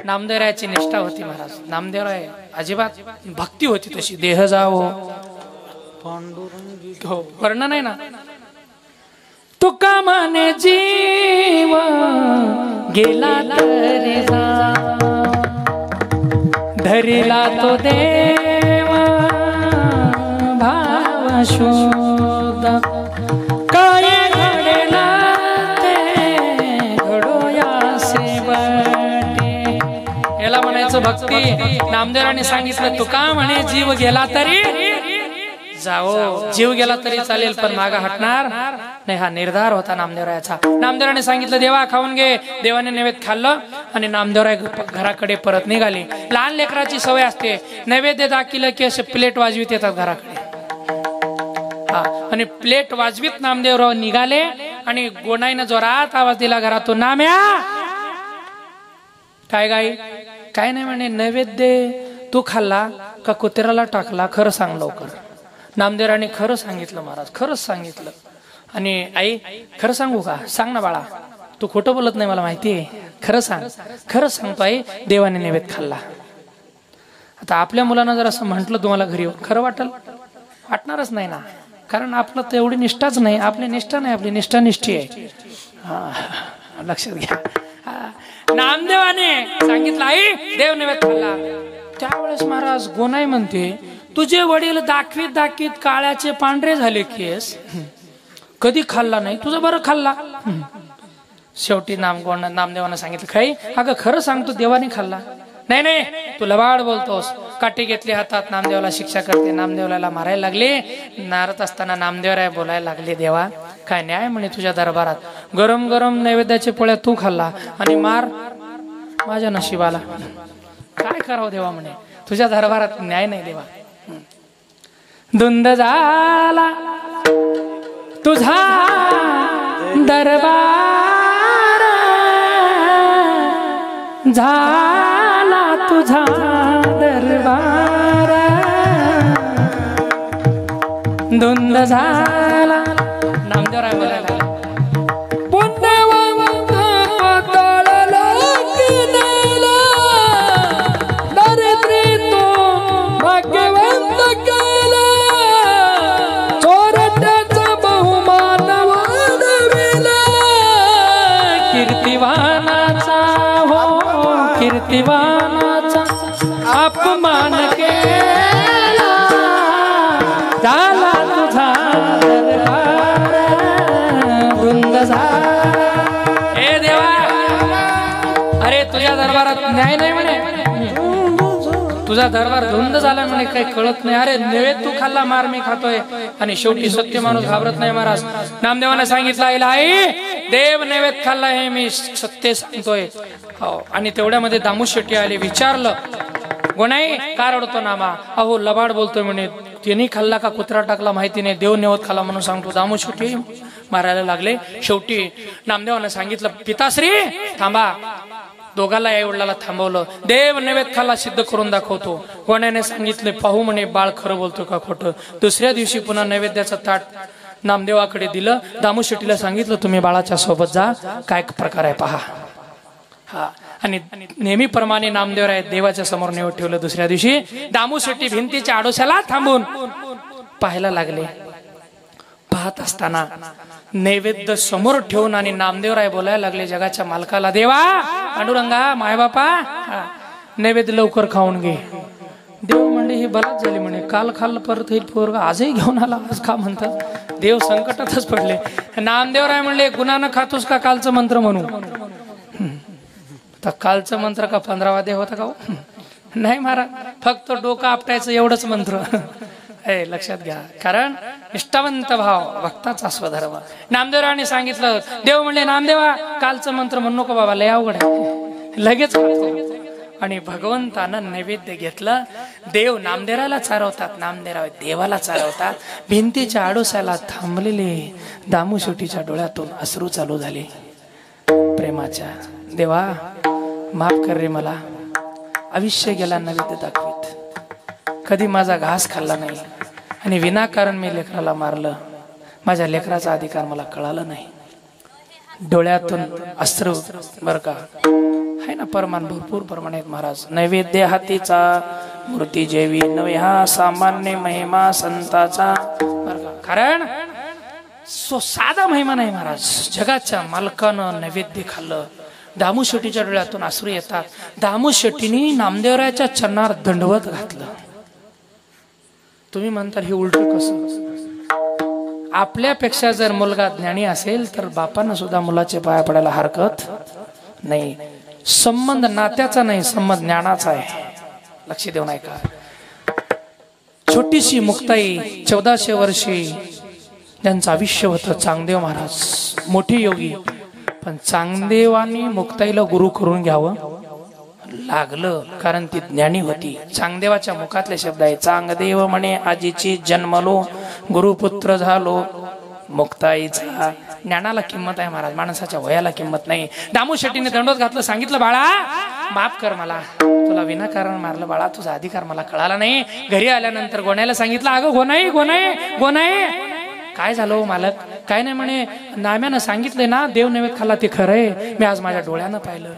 नामदेवरायाची निष्ठा होती महाराज. नामदेवराय अजिबात भक्ती होती तशी. देह जावो हो वर्णन आहे ना. तुका माने जीव गेला तरी जा, धरिला तो देव भाव शोध, काय घडेला ते घडोयासे बटे. याला म्हणायचं भक्ती. नामदेवराने सांगितलं, तुका म्हणे जीव गेला तरी जाओ, जीव गेला तरी चालेल पण मागा हटणार नाही, हा निर्धार होता नामदेवरायाचा. नामदेवराने सांगितलं, देवा खाऊन घे. देवाने नैवेद्य खाल्लं आणि नामदेवराय घराकडे परत निघाले. लहान लेकराची सवय असते, नैवेद्य दाखिलं की असे प्लेट वाजवीत येतात घराकडे. आणि प्लेट वाजवीत नामदेवराव निघाले आणि गोनाईनं जोरात आवाज दिला घरातून, नाम्या काय गाई? काय नाही म्हणे, नैवेद्य तू खाल्ला का कुत्र्याला टाकला, खरं सांग लवकर. नामदेवराने खरं सांगितलं महाराज, खरंच सांगितलं. आणि आई खरं सांगू का? सांग ना बाळा, तू खोटं बोलत नाही मला माहिती आहे, खरं सांग. खरंच सांगतो आई, देवाने नैवेद्य खाल्ला. आता आपल्या मुलांना जर असं म्हटलं तुम्हाला घरी येऊन, खरं वाटेल? वाटणारच नाही ना, कारण आपलं तर एवढी निष्ठाच नाही. आपली निष्ठा नाही, आपली निष्ठा निष्ठी आहे. लक्षात घ्या. नामदेवाने सांगितलं, आई देव नैवेद्य खाल्ला. त्यावेळेस महाराज गोनाई म्हणते, तुझे वडील दाखवीत दाखवीत काळ्याचे पांढरे झाले केस, कधी खाल्ला नाही, तुझं बरं खाल्ला. शेवटी नामदेवानं सांगितलं, खाई अगं खरं सांगतो, देवाने खाल्ला. नाही नाही तू लबाड बोलतोस. काठी घेतली हातात, नामदेवाला शिक्षा करते. नामदेवाला मारायला लागले. नारत असताना नामदेवराय बोलायला लागले, देवा काय न्याय म्हणे तुझ्या दरबारात, गरम गरम नैवेद्याचे पोळ्या तू खाल्ला आणि मार माझ्या नशिबाला. काय करावं देवा म्हणे, तुझ्या दरबारात न्याय नाही देवा. धुंद झाला तुझा दरबार, झाला तुझा दरबार, धुंद झाला. नामदेवराय बोलायला, कीर्तिवानाचा अपमान केला, झाला तुझा दरबार धुंद झाला. हे देवा, अरे तुझ्या दरबारात न्याय नाही म्हणे, तुझा दरबार धुंद झाला म्हणे, काही कळत नाही. अरे नैवेद्य तू खाल्ला, मार मी खातोय. आणि शेवटी सत्य माणूस घाबरत नाही महाराज. नामदेवाने सांगितलं, आई देव नैवेद्य खाल्ला हे मी सत्य सांगतोय. आणि तेवढ्यामध्ये दामू शेट्टी आले. विचारलं, गोनाई का रडतो नामा? अहो लबाड बोलतोय म्हणे, त्यांनी खाल्ला का कुत्रा टाकला माहिती नाही, देव नैवेद्य खाल्ला म्हणून सांगतो. दामू शेट्टी मारायला लागले. शेवटी नामदेवानं सांगितलं, पिताश्री थांबा. दोघाला आई वडिलाला थांबवलं. देव नैवेद्य खाला सिद्ध करून दाखवतो. कोणाने सांगितले, पाहू म्हणे बाळ खरं बोलतो का खोटं. दुसऱ्या दिवशी पुन्हा नैवेद्याचं ताट नामदेवाकडे दिलं. दामू शेट्टीला सांगितलं, तुम्ही बाळाच्या सोबत जा, काय प्रकार आहे पहा. हा, आणि नेहमीप्रमाणे नामदेवराय देवाच्या समोर नेऊन ठेवलं. दुसऱ्या दिवशी दामू शेट्टी भिंतीच्या आडोशाला थांबून पाहायला लागले. पाहत असताना नैवेद्य समोर ठेवून आणि नामदेवराय बोलायला लागले जगाच्या मालकाला, देवा पांडुरंगा मायबापा नैवेद्य लवकर खाऊन घे. देव म्हणले, ही बलाच झाली म्हणे, काल खाल्लं परत येईल पोरगा, आजही घेऊन आला, आज का म्हणतात. देव संकटातच पडले. नामदेवराय म्हणले, गुन्हानं खातोस का कालचं मंत्र म्हणू. तर कालचं मंत्र का 15वा देव होता का. नाही महाराज, फक्त डोकं आपटायचं एवढंच मंत्र. लक्षात घ्या, कारण निष्ठावंत भाव भक्ताचा स्वधर्म. नामदेवरावांनी सांगितलं. देव म्हणले, नामदेवा कालचं मंत्र म्हणू नको बाबा, लय अवघड आहे, लगेच खातो. आणि भगवंतानं नैवेद्य घेतलं. देव नामदेवाला चारवतात, नामदेवराव देवाला चारवतात. भिंतीच्या आडोशाला थांबलेले दामू शेट्टीच्या डोळ्यातून अश्रू चालू झाले प्रेमाच्या. देवा माफ कर रे मला, आयुष्य गेला नैवेद्य दाखवीत, कधी माझा घास खाल्ला नाही आणि विनाकारण मी लेकराला मारलं. माझ्या लेकराचा अधिकार मला कळाला नाही. डोळ्यातून अश्रू बर का आहे ना, परमान भरपूर प्रमाणात महाराज. नैवेद्य हातीचा मूर्ती जेवी नव्हे हा सामान्य महिमा संताचा बर का. कारण साधा महिमा नाही महाराज, जगाच्या मालकानं नैवेद्य खाल्लं. दामू शेट्टीच्या डोळ्यातून अश्रू येतात. दामू शेट्टीने नामदेवरायाच्या चरणावर दंडवत घातलं. तुम्ही म्हणता हे उलट कसं. आपल्यापेक्षा जर मुलगा ज्ञानी असेल तर बापानं सुद्धा मुलाचे पाया पडायला हरकत नाही. संबंध नात्याचा नाही, संबंध ज्ञानाचा आहे. लक्ष देऊन ऐका. छोटीशी मुक्ताई 1400 वर्षी ज्यांचं आयुष्य होतं, चांगदेव महाराज मोठी योगी, पण चांगदेवानी मुक्ताईला गुरु करून घ्यावं लागलं, कारण ती ज्ञानी होती. चांगदेवाच्या मुखातले शब्द आहे, चांगदेव म्हणे आजीची जन्मलो, गुरुपुत्र झालो मुक्ताईचा. ज्ञानाला किंमत आहे महाराज, माणसाच्या वयाला किंमत नाही. दामू शेट्टीने दंडोत घातलं, सांगितलं, बाळा माफ कर मला, तुला विनाकारण मारलं बाळा, तुझा अधिकार मला कळाला नाही. घरी आल्यानंतर गोण्याला सांगितलं, अगं गोनाई गोनाई गोनाई काय झालं मालक. काय नाही म्हणे, नाम्यानं सांगितलंय ना देव नैवेद्य खाल्ला, ते खरंय, मी आज माझ्या डोळ्यानं पाहिलं.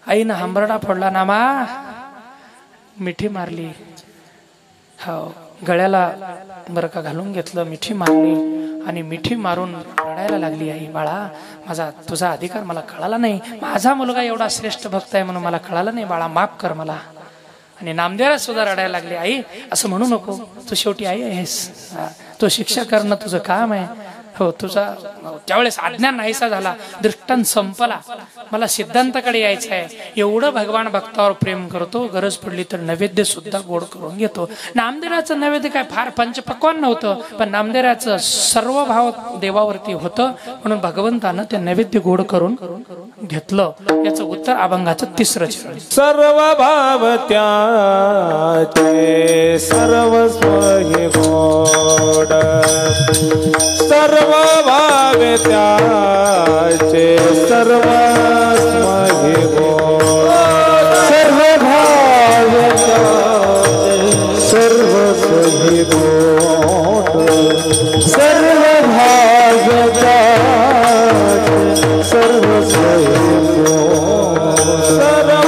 आईनं हंबरडा फोडला, नामा मिठी मारली, हो गळ्याला बरं का घालून घेतलं, मिठी मारली आणि मिठी मारून रडायला लागली. आई बाळा माझा तुझा अधिकार मला कळाला नाही, माझा मुलगा एवढा श्रेष्ठ भक्त आहे म्हणून मला कळाला नाही, बाळा माफ कर मला. आणि नामदेवराज सुद्धा रडायला लागले. आई असं म्हणू नको, तू शेवटी आई आहेस, तो शिक्षा करणं तुझं काम आहे. हो तुझा त्यावेळेस अज्ञान नाहीसा झाला, दृष्टांत संपला, मला सिद्धांताकडे यायचं आहे. एवढं भगवान भक्तावर प्रेम करतो, गरज पडली तर नैवेद्य सुद्धा गोड करून घेतो. नामदेवाचं नैवेद्य काय फार पंचपक्वान नव्हतं, पण नामदेवाचं सर्व भाव देवावरती होतं, म्हणून भगवंतानं ते नैवेद्य गोड करून घेतलं. याचं उत्तर अभंगाचं 3रं चरण. सर्व भाव त्याचे सर्वस्व हे गोड, सर्व भाव त्याचे सर्वस्व हे गोड, सर्व भाव त्याचे सर्वस्व हे गोड, सर्व भाव त्याचे सर्वस्व हे गोड, सर्व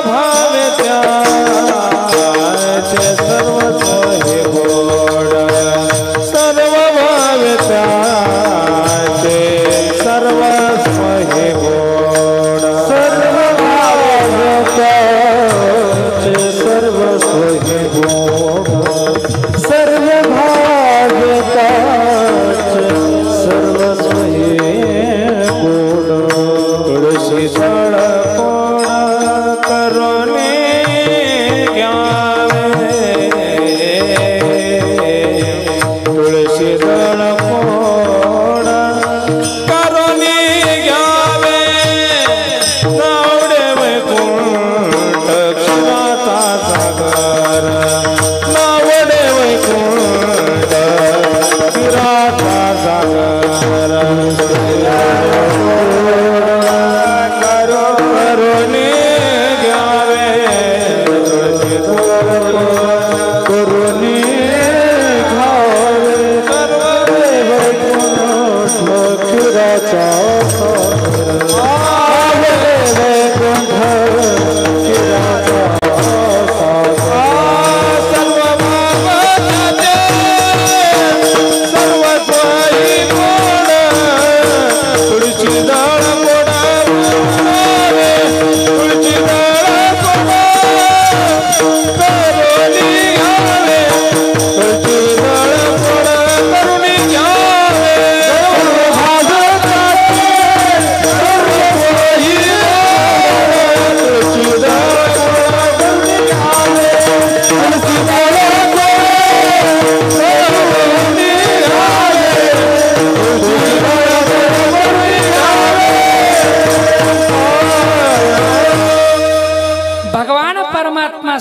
भाव त्याचे सर्वस्व हे गोड, सर्व भाव त्याचे सर्वस्व हे गोड, सर्व भाव त्याचे सर्वस्व हे गोड, सर्व भाव त्याचे सर्वस्व हे गोड. तुळशी जळ कोण करुणे घ्यावे, तुळशी जळ कोण करुणे घ्यावे, नावडे वैकुंठ क्षमाचा सागर, नावडे वैकुंठ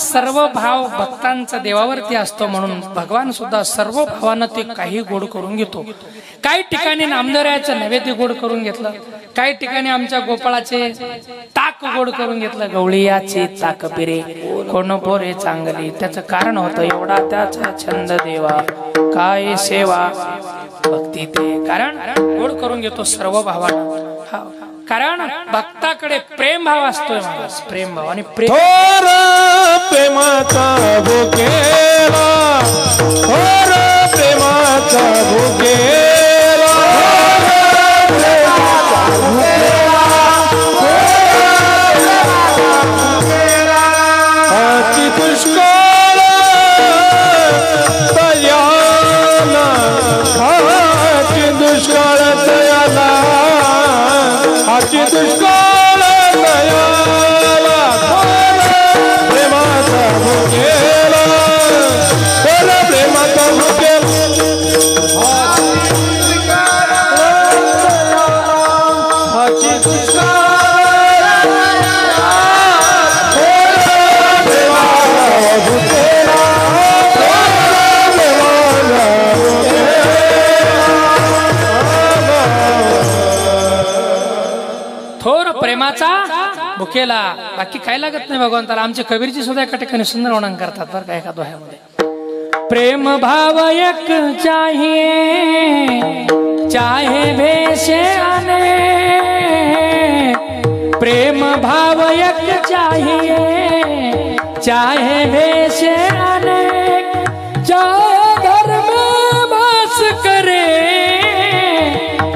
सर्व भाव भक्तांचा देवावरती असतो, म्हणून भगवान सुद्धा सर्व भावानं ते काही गोड करून घेतो. काही ठिकाणी नामदेवरायाचं नैवेद्य गोड करून घेतलं, काही ठिकाणी आमच्या गोपाळाचे ताक गोड करून घेतलं. गवळीयाचे ताक पिरे कोण पोरे चांगली, त्याचं कारण होतं एवढा त्याचा छंद देवा, काय सेवा भक्ती ते. कारण गोड करून घेतो सर्व भावानं. कारण भक्ताकडे प्रेम भाव असतोय महाराज, प्रेम भाव आणि प्रेम प्रेमाचा भुकेला, प्रेमाचा भुकेला, हाची दुष्काळ तयाला, हाची दुष्काळ तयाला, हाची दुष्काळ तयाला, प्रेमाचा भुकेला, प्रेमाचा भुकेला, हाची दुष्काळ थोर प्रेमाचा भुकेला. बाकी काय लागत नाही भगवंताला. आमचे कबीरजी सुद्धा एका ठिकाणी सुंदर वर्णन करतात बरं का एका दोह्यामध्ये. प्रेम भाव एक चाहिए चाहे भेष अनेक, प्रेम भाव एक चाहिए चाहे भेष अनेक, चाहे घर में वास करे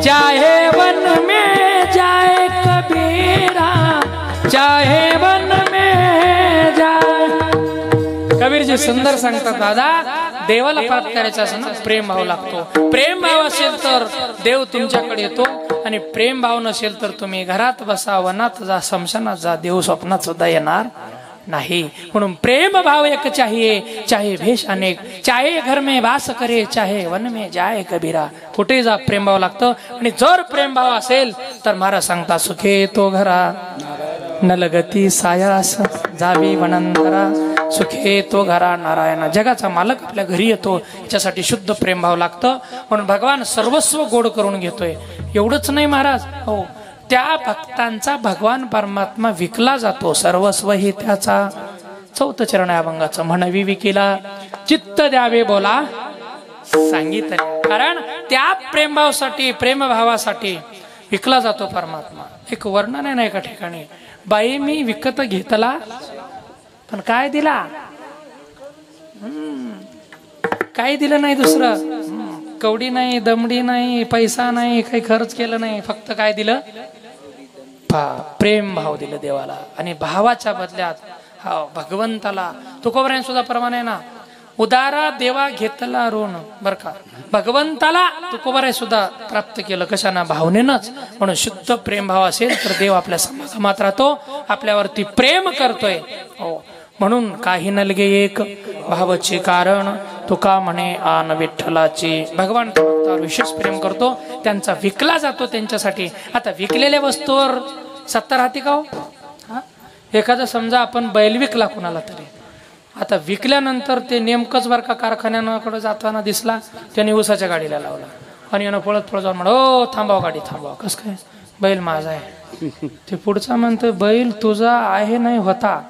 चाहे वन में जाए कबीरा, चाहे वन में जाए. कबीरजी सुंदर सांगतात, दादा देवाला प्राप्त करायचं असेल ना प्रेम भाव लागतो. प्रेम भाव असेल तर देव तुमच्याकडे येतो, आणि प्रेम भाव नसेल तर तुम्ही घरात बसा, वनात जा, शमशानात जा, देव स्वप्नात सुद्धा येणार नाही. म्हणून प्रेम भाव एक चाहिए चाहे भेष अनेक, चाहे घर में वास करे चाहे वन में जाए कबीरा. कुठे जा प्रेम भाव लागतं. आणि जर प्रेम भाव असेल तर महाराज सांगता, सुखे तो घरा नलगती सायास जावी वनंतरा, सुखे तो घरा नारायणा. जगाचा मालक आपल्या घरी येतो, याच्यासाठी शुद्ध प्रेम भाव लागतं. म्हणून भगवान सर्वस्व गोड करून घेतोय. एवढंच नाही महाराज, हो, त्या भक्तांचा भगवान परमात्मा विकला जातो, सर्वस्व ही त्याचा. 4 चरण आहे अभंगाचं. म्हणवी विकीला चित्त द्यावे बोला सांगितले. कारण त्या प्रेमभावासाठी, प्रेमभावासाठी विकला जातो परमात्मा. एक वर्णन आहे ना एका ठिकाणी, बाई मी विकत घेतला पण काय दिला, काय दिलं नाही दुसरं, कवडी नाही, दमडी नाही, पैसा नाही, काही खर्च केलं नाही, फक्त काय दिलं, प्रेम भाव दिलं देवाला. आणि भावाच्या बदल्यात हा भगवंताला. तुकोबराय सुद्धा प्रमाणे ना, उदारा देवा घेतला ऋण, बर का, भगवंताला तुकोबराय सुद्धा प्राप्त केलं कशाना, भावनेनच. म्हणून शुद्ध प्रेम भाव असेल तर देव आपल्या समागमात राहतो, आपल्यावरती प्रेम करतोय. हो, म्हणून काही नलगे एक भावचे कारण, तुका म्हणे आन विठ्ठलाची. भगवान भक्तावर विशेष प्रेम करतो, त्यांचा विकला जातो त्यांच्यासाठी. आता विकलेल्या वस्तूवर सत्ता राहते का हो? एखादं समजा आपण बैल विकला कुणाला तरी, आता विकल्यानंतर ते नेमकंच बरं का कारखान्याकडे जाताना दिसला, त्याने ऊसाच्या गाडीला लावला आणि यानं पळत पळत जाऊन म्हणा, ओ थांबाव गाडी थांबाव. कसं काय, बैल माझा आहे. ते पुढचा म्हणतो, बैल तुझा आहे नाही होता,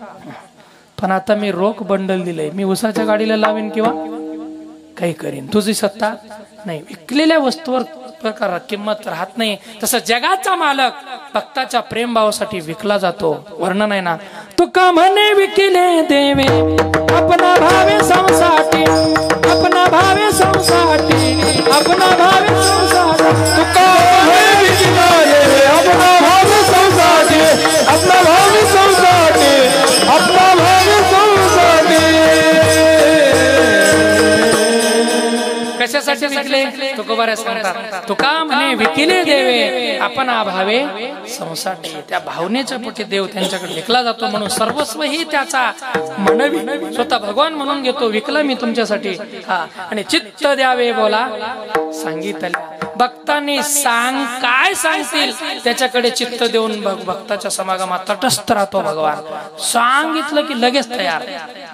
पण आता मी रोख बंडल दिलंय, मी ऊसाच्या गाडीला लावेन किंवा काही करीन, तुझी सत्ता नाही. विकलेल्या वस्तूवर प्रकार किंमत राहत नाही. तसं जगाचा मालक भक्ताच्या प्रेम भावासाठी विकला जातो. वर्णन आहे ना, तुका म्हणे विकिले देवे अपना भावे संसाठी, अपना भावे संसाठी, अपना भावे संसाठी, तुका म्हणे विकिले देवे अपना भावे संसाठी, अपना भावे संसाठी, अपना भावे संसाठी. कशासाठी विकले? तुकोबाराय सांगतात, तुका म्हणे विकिले देवे आपण भावे संसाठी. त्या भावनेच्या पोटी देव त्यांच्याकडे विकला जातो. म्हणून सर्वस्व ही त्याचा म्हणवी स्वतः भगवान म्हणून घेतो, विकला मी तुमच्यासाठी. हा, आणि चित्त द्यावे बोला सांगितले. भक्तांनी सांग काय सांगतील त्याच्याकडे चित्त देऊन भक्ताच्या समागमात तटस्थ राहतो भगवान. सांगितलं की लगेच तयार.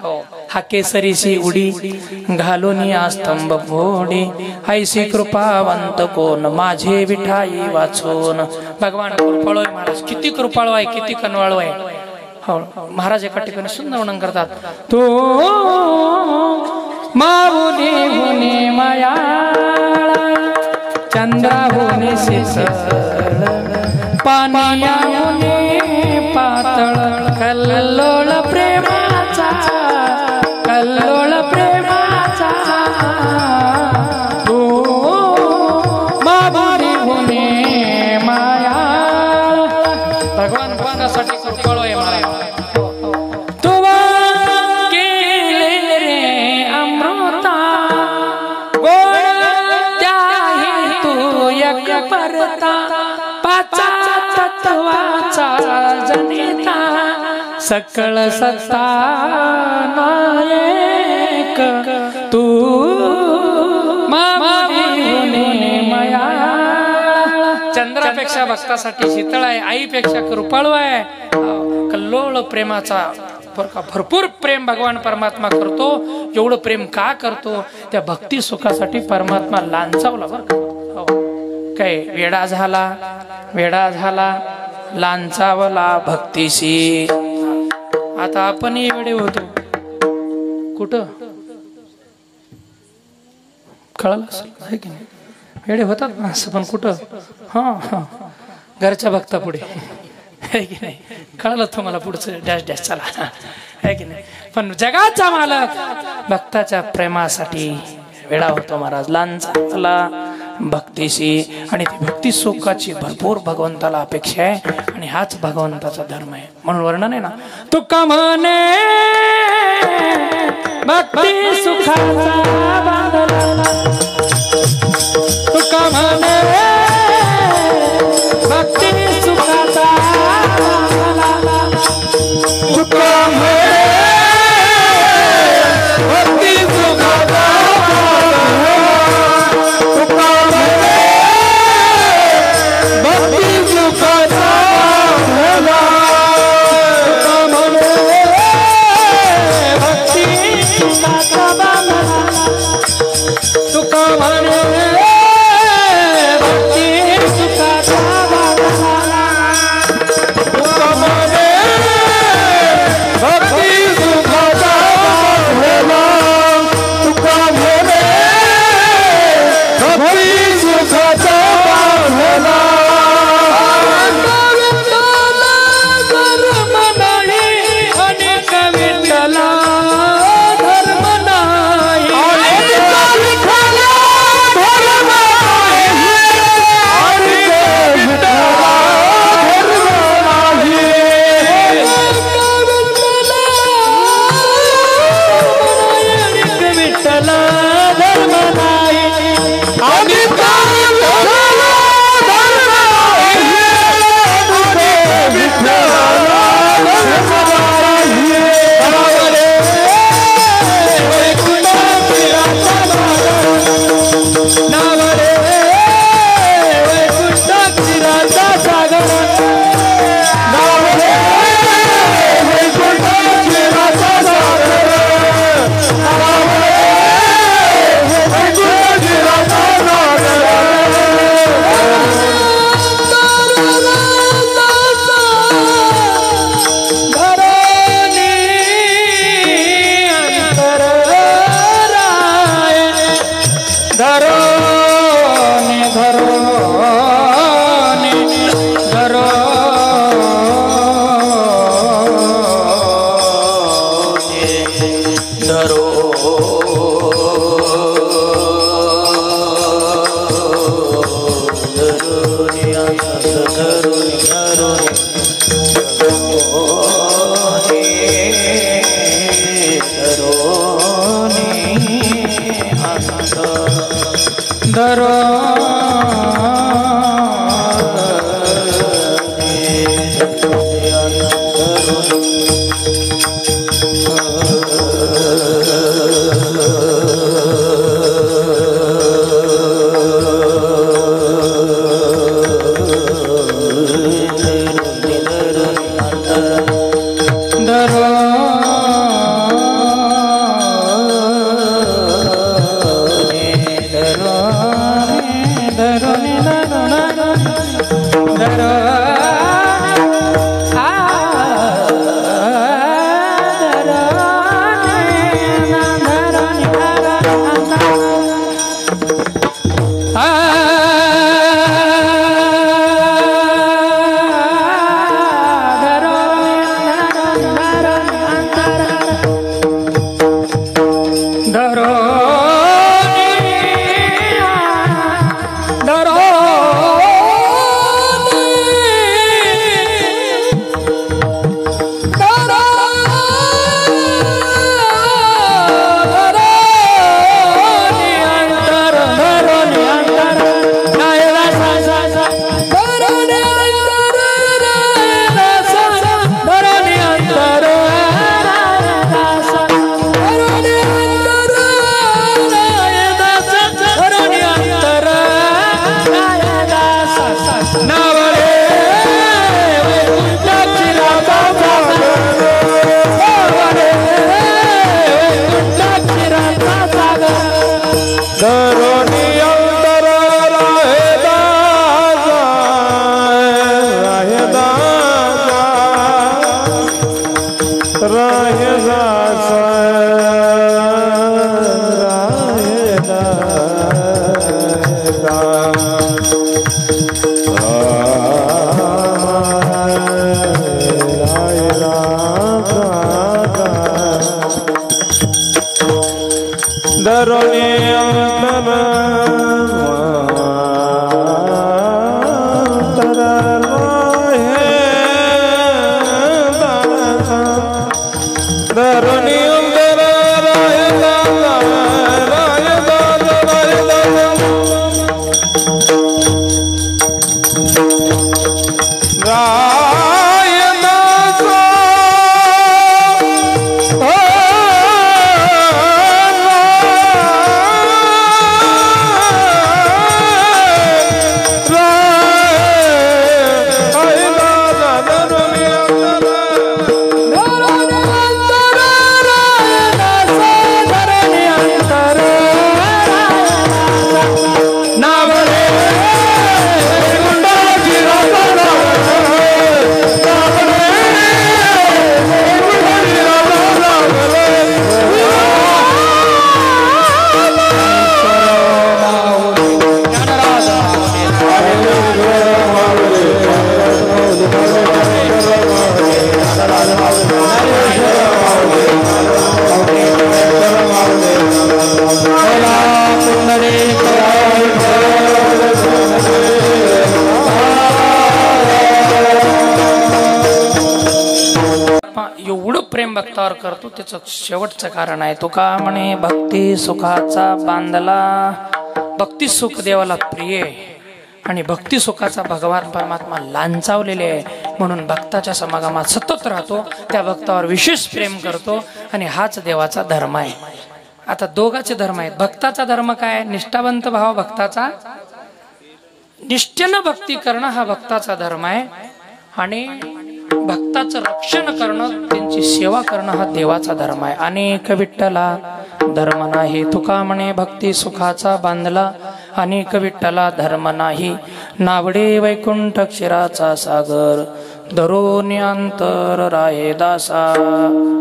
हो, हा केसरीची उडी घालून या स्तंभ फोडी, ऐशी कृपावंत कोण माझे विठाई वाचून. भगवान कृपाळू आहे महाराज, किती कृपाळू आहे, किती कनवाळू आहे. हो, महाराज एका ठिकाणी सुंदर वर्णन करतात. तो माऊली होणे माया, चंद्रा होणे शीतळ, पानिया होणे पातळ, कल्लोळ प्रेमाचा, कल्लोळ प्रेमाचा. तो माऊली होणे माया. भगवान भक्तासाठी कृपाळू आहे महाराज. सकळ सत्ता नायक तू माऊली माया. चंद्रापेक्षा भक्तासाठी शीतळ आहे, आईपेक्षा कृपाळू आहे. कल्लोळ प्रेमाचा, भरपूर प्रेम भगवान परमात्मा करतो. एवढं प्रेम का करतो? त्या भक्ती सुखासाठी परमात्मा लांचावला बरं का. काय वेडा झाला, वेडा झाला लांचावला भक्तीशी. आता आपण वेडे होतो कुठं कळलं असेल की नाही? वेडे होतात ना असं, पण कुठं? हा, घरच्या भक्ता पुढे आहे की नाही? कळलं तुम्हाला पुढचं डॅश डॅश चला आहे की नाही? पण जगाचा मालक भक्ताच्या प्रेमासाठी वेडा होतो महाराज, लांचावला भक्तीशी. आणि ती भक्ती सुखाची भरपूर भगवंताला अपेक्षा आहे, आणि हाच भगवंताचा धर्म आहे. म्हणून वर्णन आहे ना, तुका म्हणे भक्ती सुखाचा बांधला, तुका म्हणे भक्ती सुखाचा बांधला, तुका म्हणे भक्ती सुखाचा धरोनी अंतर राहे दासा राहे दासा राहे दासा राहे धरोनी अंतर धरोनी अंतर राहे दासा राहे दासा राहे दासा एवढं प्रेम भक्तावर करतो त्याचं शेवटचं कारण आहे. तुका म्हणे भक्ती सुखाचा बांधला, भक्ती सुख देवाला प्रिय आणि भक्ती सुखाचा भगवान परमात्मा लांचावलेले आहे. म्हणून भक्ताच्या समागमात सतत राहतो, त्या भक्तावर विशेष प्रेम करतो आणि हाच देवाचा धर्म आहे. आता दोघाचे धर्म आहेत. भक्ताचा धर्म काय? निष्ठावंत भाव भक्ताचा, निष्ठेनं भक्ती करणं हा भक्ताचा धर्म आहे. आणि भक्ताचं रक्षण करणं, त्यांची सेवा करणं हा देवाचा धर्म आहे. अनेक विठ्ठला धर्म नाही, तुका म्हणे भक्ती सुखाचा बांधला, अनेक विठ्ठला धर्म नाही, नावडे वैकुंठ क्षीराचा सागर, धरोनी अंतर राहे दासा.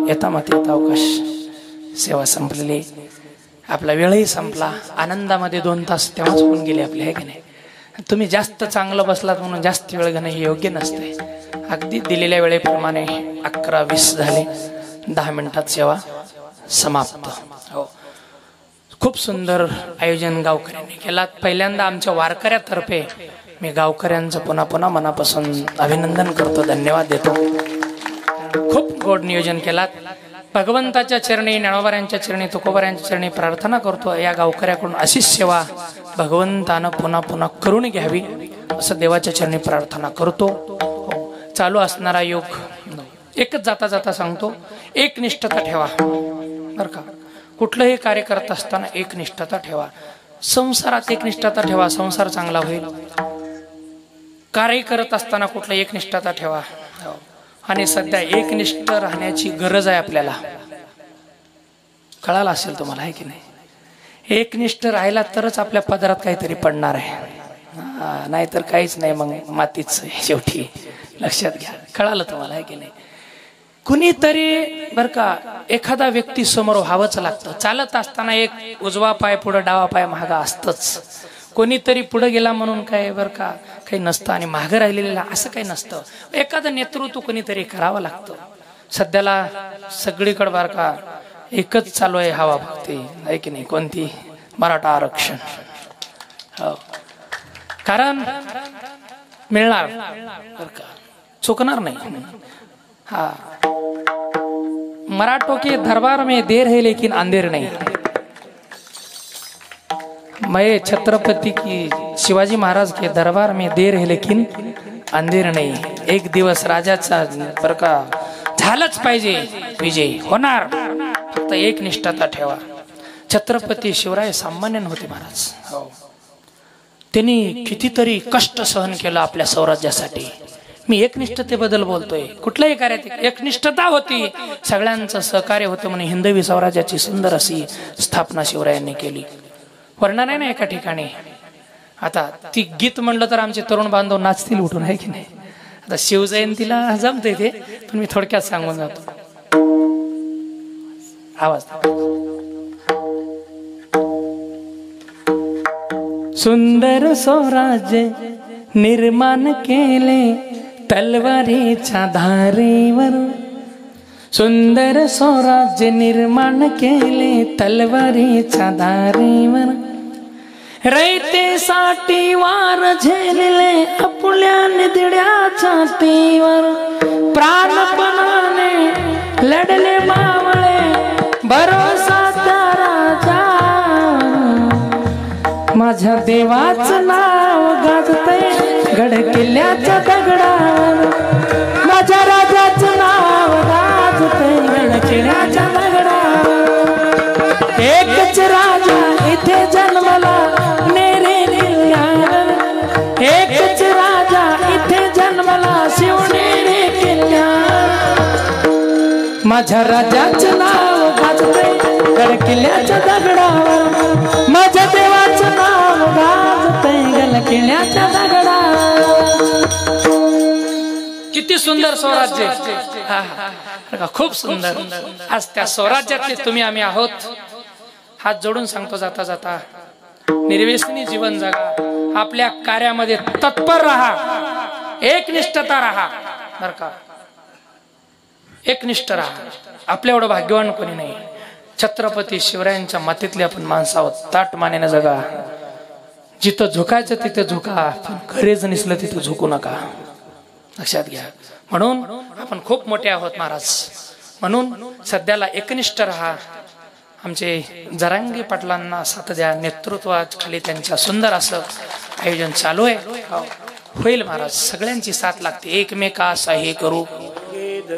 येता मत येता अवकाश, सेवा संपलेली, आपला वेळही संपला. आनंदामध्ये 2 तास तेव्हाच होऊन गेले आपले, आहे की नाही? तुम्ही जास्त चांगलं बसलात म्हणून जास्त वेळ घेणं हे योग्य नसते. अगदी दिलेल्या वेळेप्रमाणे 11:20 झाले, 10 मिनिटात सेवा समाप्त. हो, खूप सुंदर आयोजन गावकऱ्यांनी केला. पहिल्यांदा आमच्या वारकऱ्यातर्फे मी गावकऱ्यांचं पुन्हा पुन्हा मनापासून अभिनंदन करतो, धन्यवाद देतो. खूप गोड नियोजन केलात. भगवंताच्या चरणी, ज्ञानोबाऱ्यांच्या चरणी, तुकोबाऱ्यांच्या चरणी प्रार्थना करतो, या गावकऱ्याकडून अशीच सेवा भगवंतानं पुन्हा पुन्हा करून घ्यावी असं देवाच्या चरणी प्रार्थना करतो. चालू असणारा योग एकच जाता जाता सांगतो, एक निष्ठता ठेवा बरं का. कुठलंही कार्य करत असताना एक निष्ठता ठेवा. संसारात एक निष्ठता ठेवा, संसार चांगला होईल. कार्य करत असताना कुठलं एक निष्ठता ठेवा. आणि सध्या एकनिष्ठ राहण्याची गरज आहे आपल्याला, कळालं असेल तुम्हाला, आहे की नाही? एकनिष्ठ राहिला तरच आपल्या पदरात काहीतरी पडणार आहे, नाहीतर काहीच नाही, मग मातीच शेवटी. लक्षात घ्या, कळालं तुम्हाला, आहे की नाही? कुणीतरी बर का एखादा व्यक्ती समोर व्हावंच लागतं. चालत असताना एक उजवा पाय पुढं, डावा पाय मागा असतंच. कोणीतरी पुढे गेला म्हणून काय बर का काही नसतं, आणि मागं राहिलेला असं काही नसतं. एखादं नेतृत्व कोणीतरी करावं लागतं. सध्याला सगळीकडे बर का एकच चालू आहे हवा भक्ती, आहे की नाही? कोणती? मराठा आरक्षण. हो, कारण मिळणार बर का, चुकणार नाही. हा, मराठों के दरबार में देर है लेकिन अंधेर नहीं. मैं छत्रपति की शिवाजी महाराज के दरबार में देर है लेकिन अंधेर नहीं. एक दिवस राजाचा बर का झालंच पाहिजे, विजय होणार. फक्त एक निष्ठता ठेवा. छत्रपती शिवराय सामान्य नव्हते महाराज. हो, त्यांनी कितीतरी कष्ट सहन केलं आपल्या स्वराज्यासाठी. मी एकनिष्ठतेबद्दल बोलतोय. कुठल्याही कार्यात एकनिष्ठता होती, सगळ्यांचं सहकार्य होतं म्हणून हिंदवी स्वराज्याची सुंदर अशी स्थापना शिवरायांनी केली. वर्णन आहे ना एका ठिकाणी. आता ती गीत म्हणलं तर आमचे तरुण बांधव नाचतील उठून, आहे की नाही. आता शिवजयंतीला जमते ते, पण मी थोडक्यात सांगून जातो. आवाज. सुंदर स्वराज्य निर्माण केले तलवारीच्या धारेवर. सुंदर स्वराज्य निर्माण केले तलवारीच्या धारेवर. रयतेसाठी वार झेलले आपल्या निधड्याच्या तीवर. प्राणपणाने लढले मावळे भरोसा त्या राजा. माझ्या देवाचं नाव गाजतंय गड किल्ल्याच्या दगडावर. माझ्या राजाचं नाव गाजतंय गड किल्ल्याच्या दगडावर. एकच राजा इथे जन्मला नेरे किल्ल्यावर. एकच राजा इथे जन्मला शिवनेरी किल्ल्यावर. माझ्या राजाचं नाव गाजतंय गड किल्ल्याच्या दगडावर. माझ्या देवाचं नाव गाजतंय गड किल्ल्याच्या दगडावर. किती सुंदर स्वराज्य. खूप सुंदर. आज त्या स्वराज्यातले तुम्ही आम्ही आहोत. हात जोडून सांगतो जाता जाता, निर्व्यसनी जीवन जगा. आपल्या कार्यामध्ये तत्पर राहा, एकनिष्ठता राहा बर का. एकनिष्ठ राहा. आपल्या एवढं भाग्यवान कोणी नाही. छत्रपती शिवरायांच्या मातीतले आपण माणसं आहोत. ताट मानेनं जगा. जिथं झुकायचं तिथे झुका, पण गरज नसलं तिथं झुकू नका. लक्षात घ्या. म्हणून आपण खूप मोठे आहोत महाराज. म्हणून सध्याला एकनिष्ठ राहा. आमचे जरांगे पाटलांना साथ द्या. नेतृत्वाखाली त्यांच्या सुंदर असं आयोजन चालू आहे. होईल महाराज. सगळ्यांची साथ लागते. एकमेकासा हे करू.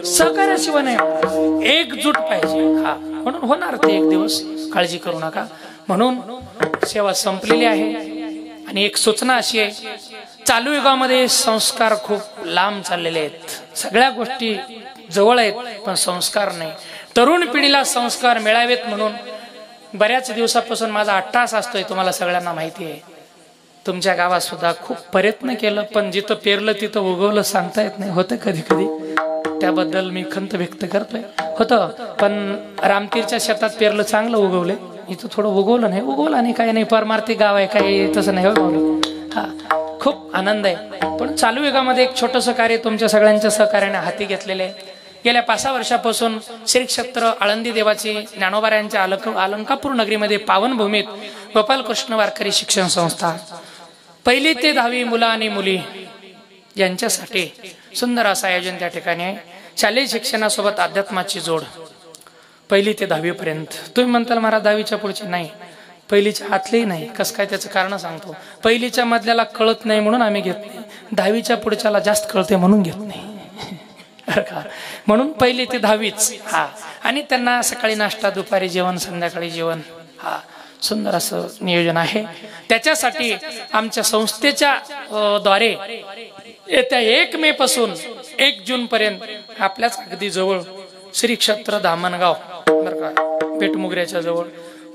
सहकार्याशिवाय नाही. एकजूट पाहिजे. हा म्हणून होणार ते एक दिवस. काळजी करू नका. म्हणून सेवा संपलेली आहे. आणि एक सूचना अशी आहे, चालू युगामध्ये संस्कार खूप लांब चाललेले आहेत. सगळ्या गोष्टी जवळ आहेत पण संस्कार नाही. तरुण पिढीला संस्कार मिळावेत म्हणून बऱ्याच दिवसापासून माझा अट्टास असतोय. तुम्हाला सगळ्यांना माहिती आहे. तुमच्या गावात सुद्धा खूप प्रयत्न केलं, पण जिथं पेरलं तिथं उगवलं सांगता येत नाही. होतं कधी कधी. त्याबद्दल मी खंत व्यक्त करतोय. होतं, पण रामतीरच्या शेतात पेरलं चांगलं उगवलंय. इथं थोडं उगवलं नाही. उगवलं आणि काही नाही. परमार्थी गाव आहे, काही तसं नाही उगवलं. हा खूप आनंद आहे. पण चालू युगामध्ये एक छोटंसं कार्य तुमच्या सगळ्यांच्या सहकार्याने हाती घेतलेले आहे. गेल्या 5 वर्षापासून श्री क्षेत्र आळंदी देवाची ज्ञानोबाऱ्यांच्या अलंकापूर नगरीमध्ये पावनभूमीत गोपालकृष्ण वारकरी शिक्षण संस्था 1ली ते 10वी मुलं आणि मुली यांच्यासाठी सुंदर असं आयोजन त्या ठिकाणी आहे. शालेय शिक्षणासोबत अध्यात्माची जोड 1ली ते 10वी पर्यंत. तुम्ही म्हणताल महाराज 10वीच्या पुढची नाही, 1लीच्या आतलेही नाही. कसं काय त्याचं कारण सांगतो. 1लीच्या मधल्याला कळत नाही म्हणून आम्ही घेत नाही. 10वीच्या पुढच्याला जास्त कळते म्हणून घेत नाही. म्हणून 1ली ते 10वीच. हा आणि त्यांना सकाळी नाश्ता, दुपारी जेवण, संध्याकाळी जेवण. हा सुंदर असं नियोजन आहे. त्याच्यासाठी आमच्या संस्थेच्या द्वारे येत्या 1 मे पासून 1 जून पर्यंत आपल्याच अगदी जवळ श्री क्षेत्र धामणगाव बरं का, पेठमुगऱ्याच्या जवळ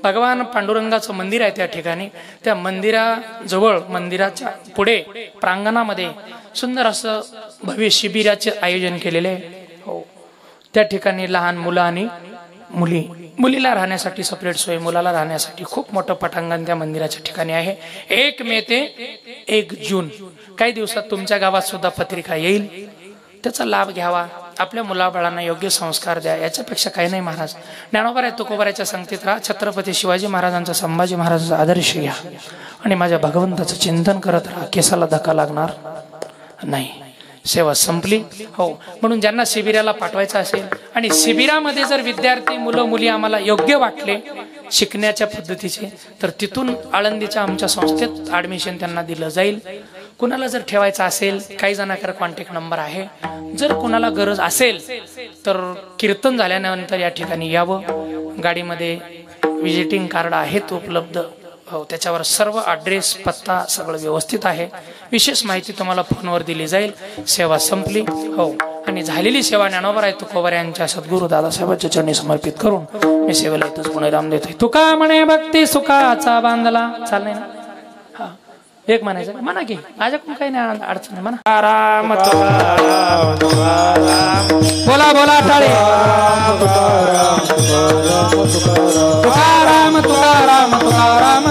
भगवान पांडुरंगाचं मंदिर आहे. त्या ठिकाणी त्या मंदिराजवळ, मंदिराच्या पुढे प्रांगणामध्ये सुंदर असं भव्य शिबिराचे आयोजन केलेले आहे. हो, त्या ठिकाणी लहान मुलं आणि मुली, मुलीला राहण्यासाठी सेपरेट सोय, मुलाला राहण्यासाठी खूप मोठं पटांगण त्या मंदिराच्या ठिकाणी आहे. 1 मे ते 1 जून काही दिवसात तुमच्या गावात सुद्धा पत्रिका येईल. त्याचा लाभ घ्यावा. आपल्या मुलाबाळांना योग्य संस्कार द्या. याच्यापेक्षा काही नाही महाराज. ज्ञानोबा तुकोबाराच्या संगतीत राहा. छत्रपती शिवाजी महाराजांचा, संभाजी महाराजांचा आदर्श घ्या आणि माझ्या भगवंताचं चिंतन करत राहा. केसाला धक्का लागणार नाही. सेवा संपली. हो, म्हणून ज्यांना शिबिराला पाठवायचं असेल आणि शिबिरामध्ये जर विद्यार्थी, मुलं मुली आम्हाला योग्य वाटले शिकण्याच्या पद्धतीचे, तर तिथून आळंदीच्या आमच्या संस्थेत ऍडमिशन त्यांना दिलं जाईल. कुणाला जर ठेवायचं असेल, काही जणांकडे कॉन्टॅक्ट नंबर आहे. जर कुणाला गरज असेल तर कीर्तन झाल्यानंतर या ठिकाणी यावं. गाडीमध्ये विजिटिंग कार्ड आहेत उपलब्ध. हो, त्याच्यावर सर्व ॲड्रेस, पत्ता सगळं व्यवस्थित आहे. विशेष माहिती तुम्हाला फोनवर दिली जाईल. सेवा संपली. हो, आणि झालेली सेवा ज्ञानोबराय तुकोबर यांच्या सद्गुरू दादासाहेबांच्या चरणी समर्पित करून मी सेवेला इथंच पुनराम देतोय. तुका म्हणे भक्ती सुखाचा बांधला. चाल नाही ना? हा एक म्हणायचं म्हणा की माझ्याकडून काही नाही अडचण आहे म्हणा. राम बोला बोला टाळे. तुकाराम तुकाराम तुकाराम तुकाराम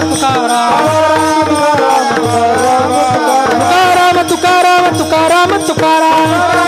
तुकाराम तुकाराम तुकाराम तुकाराम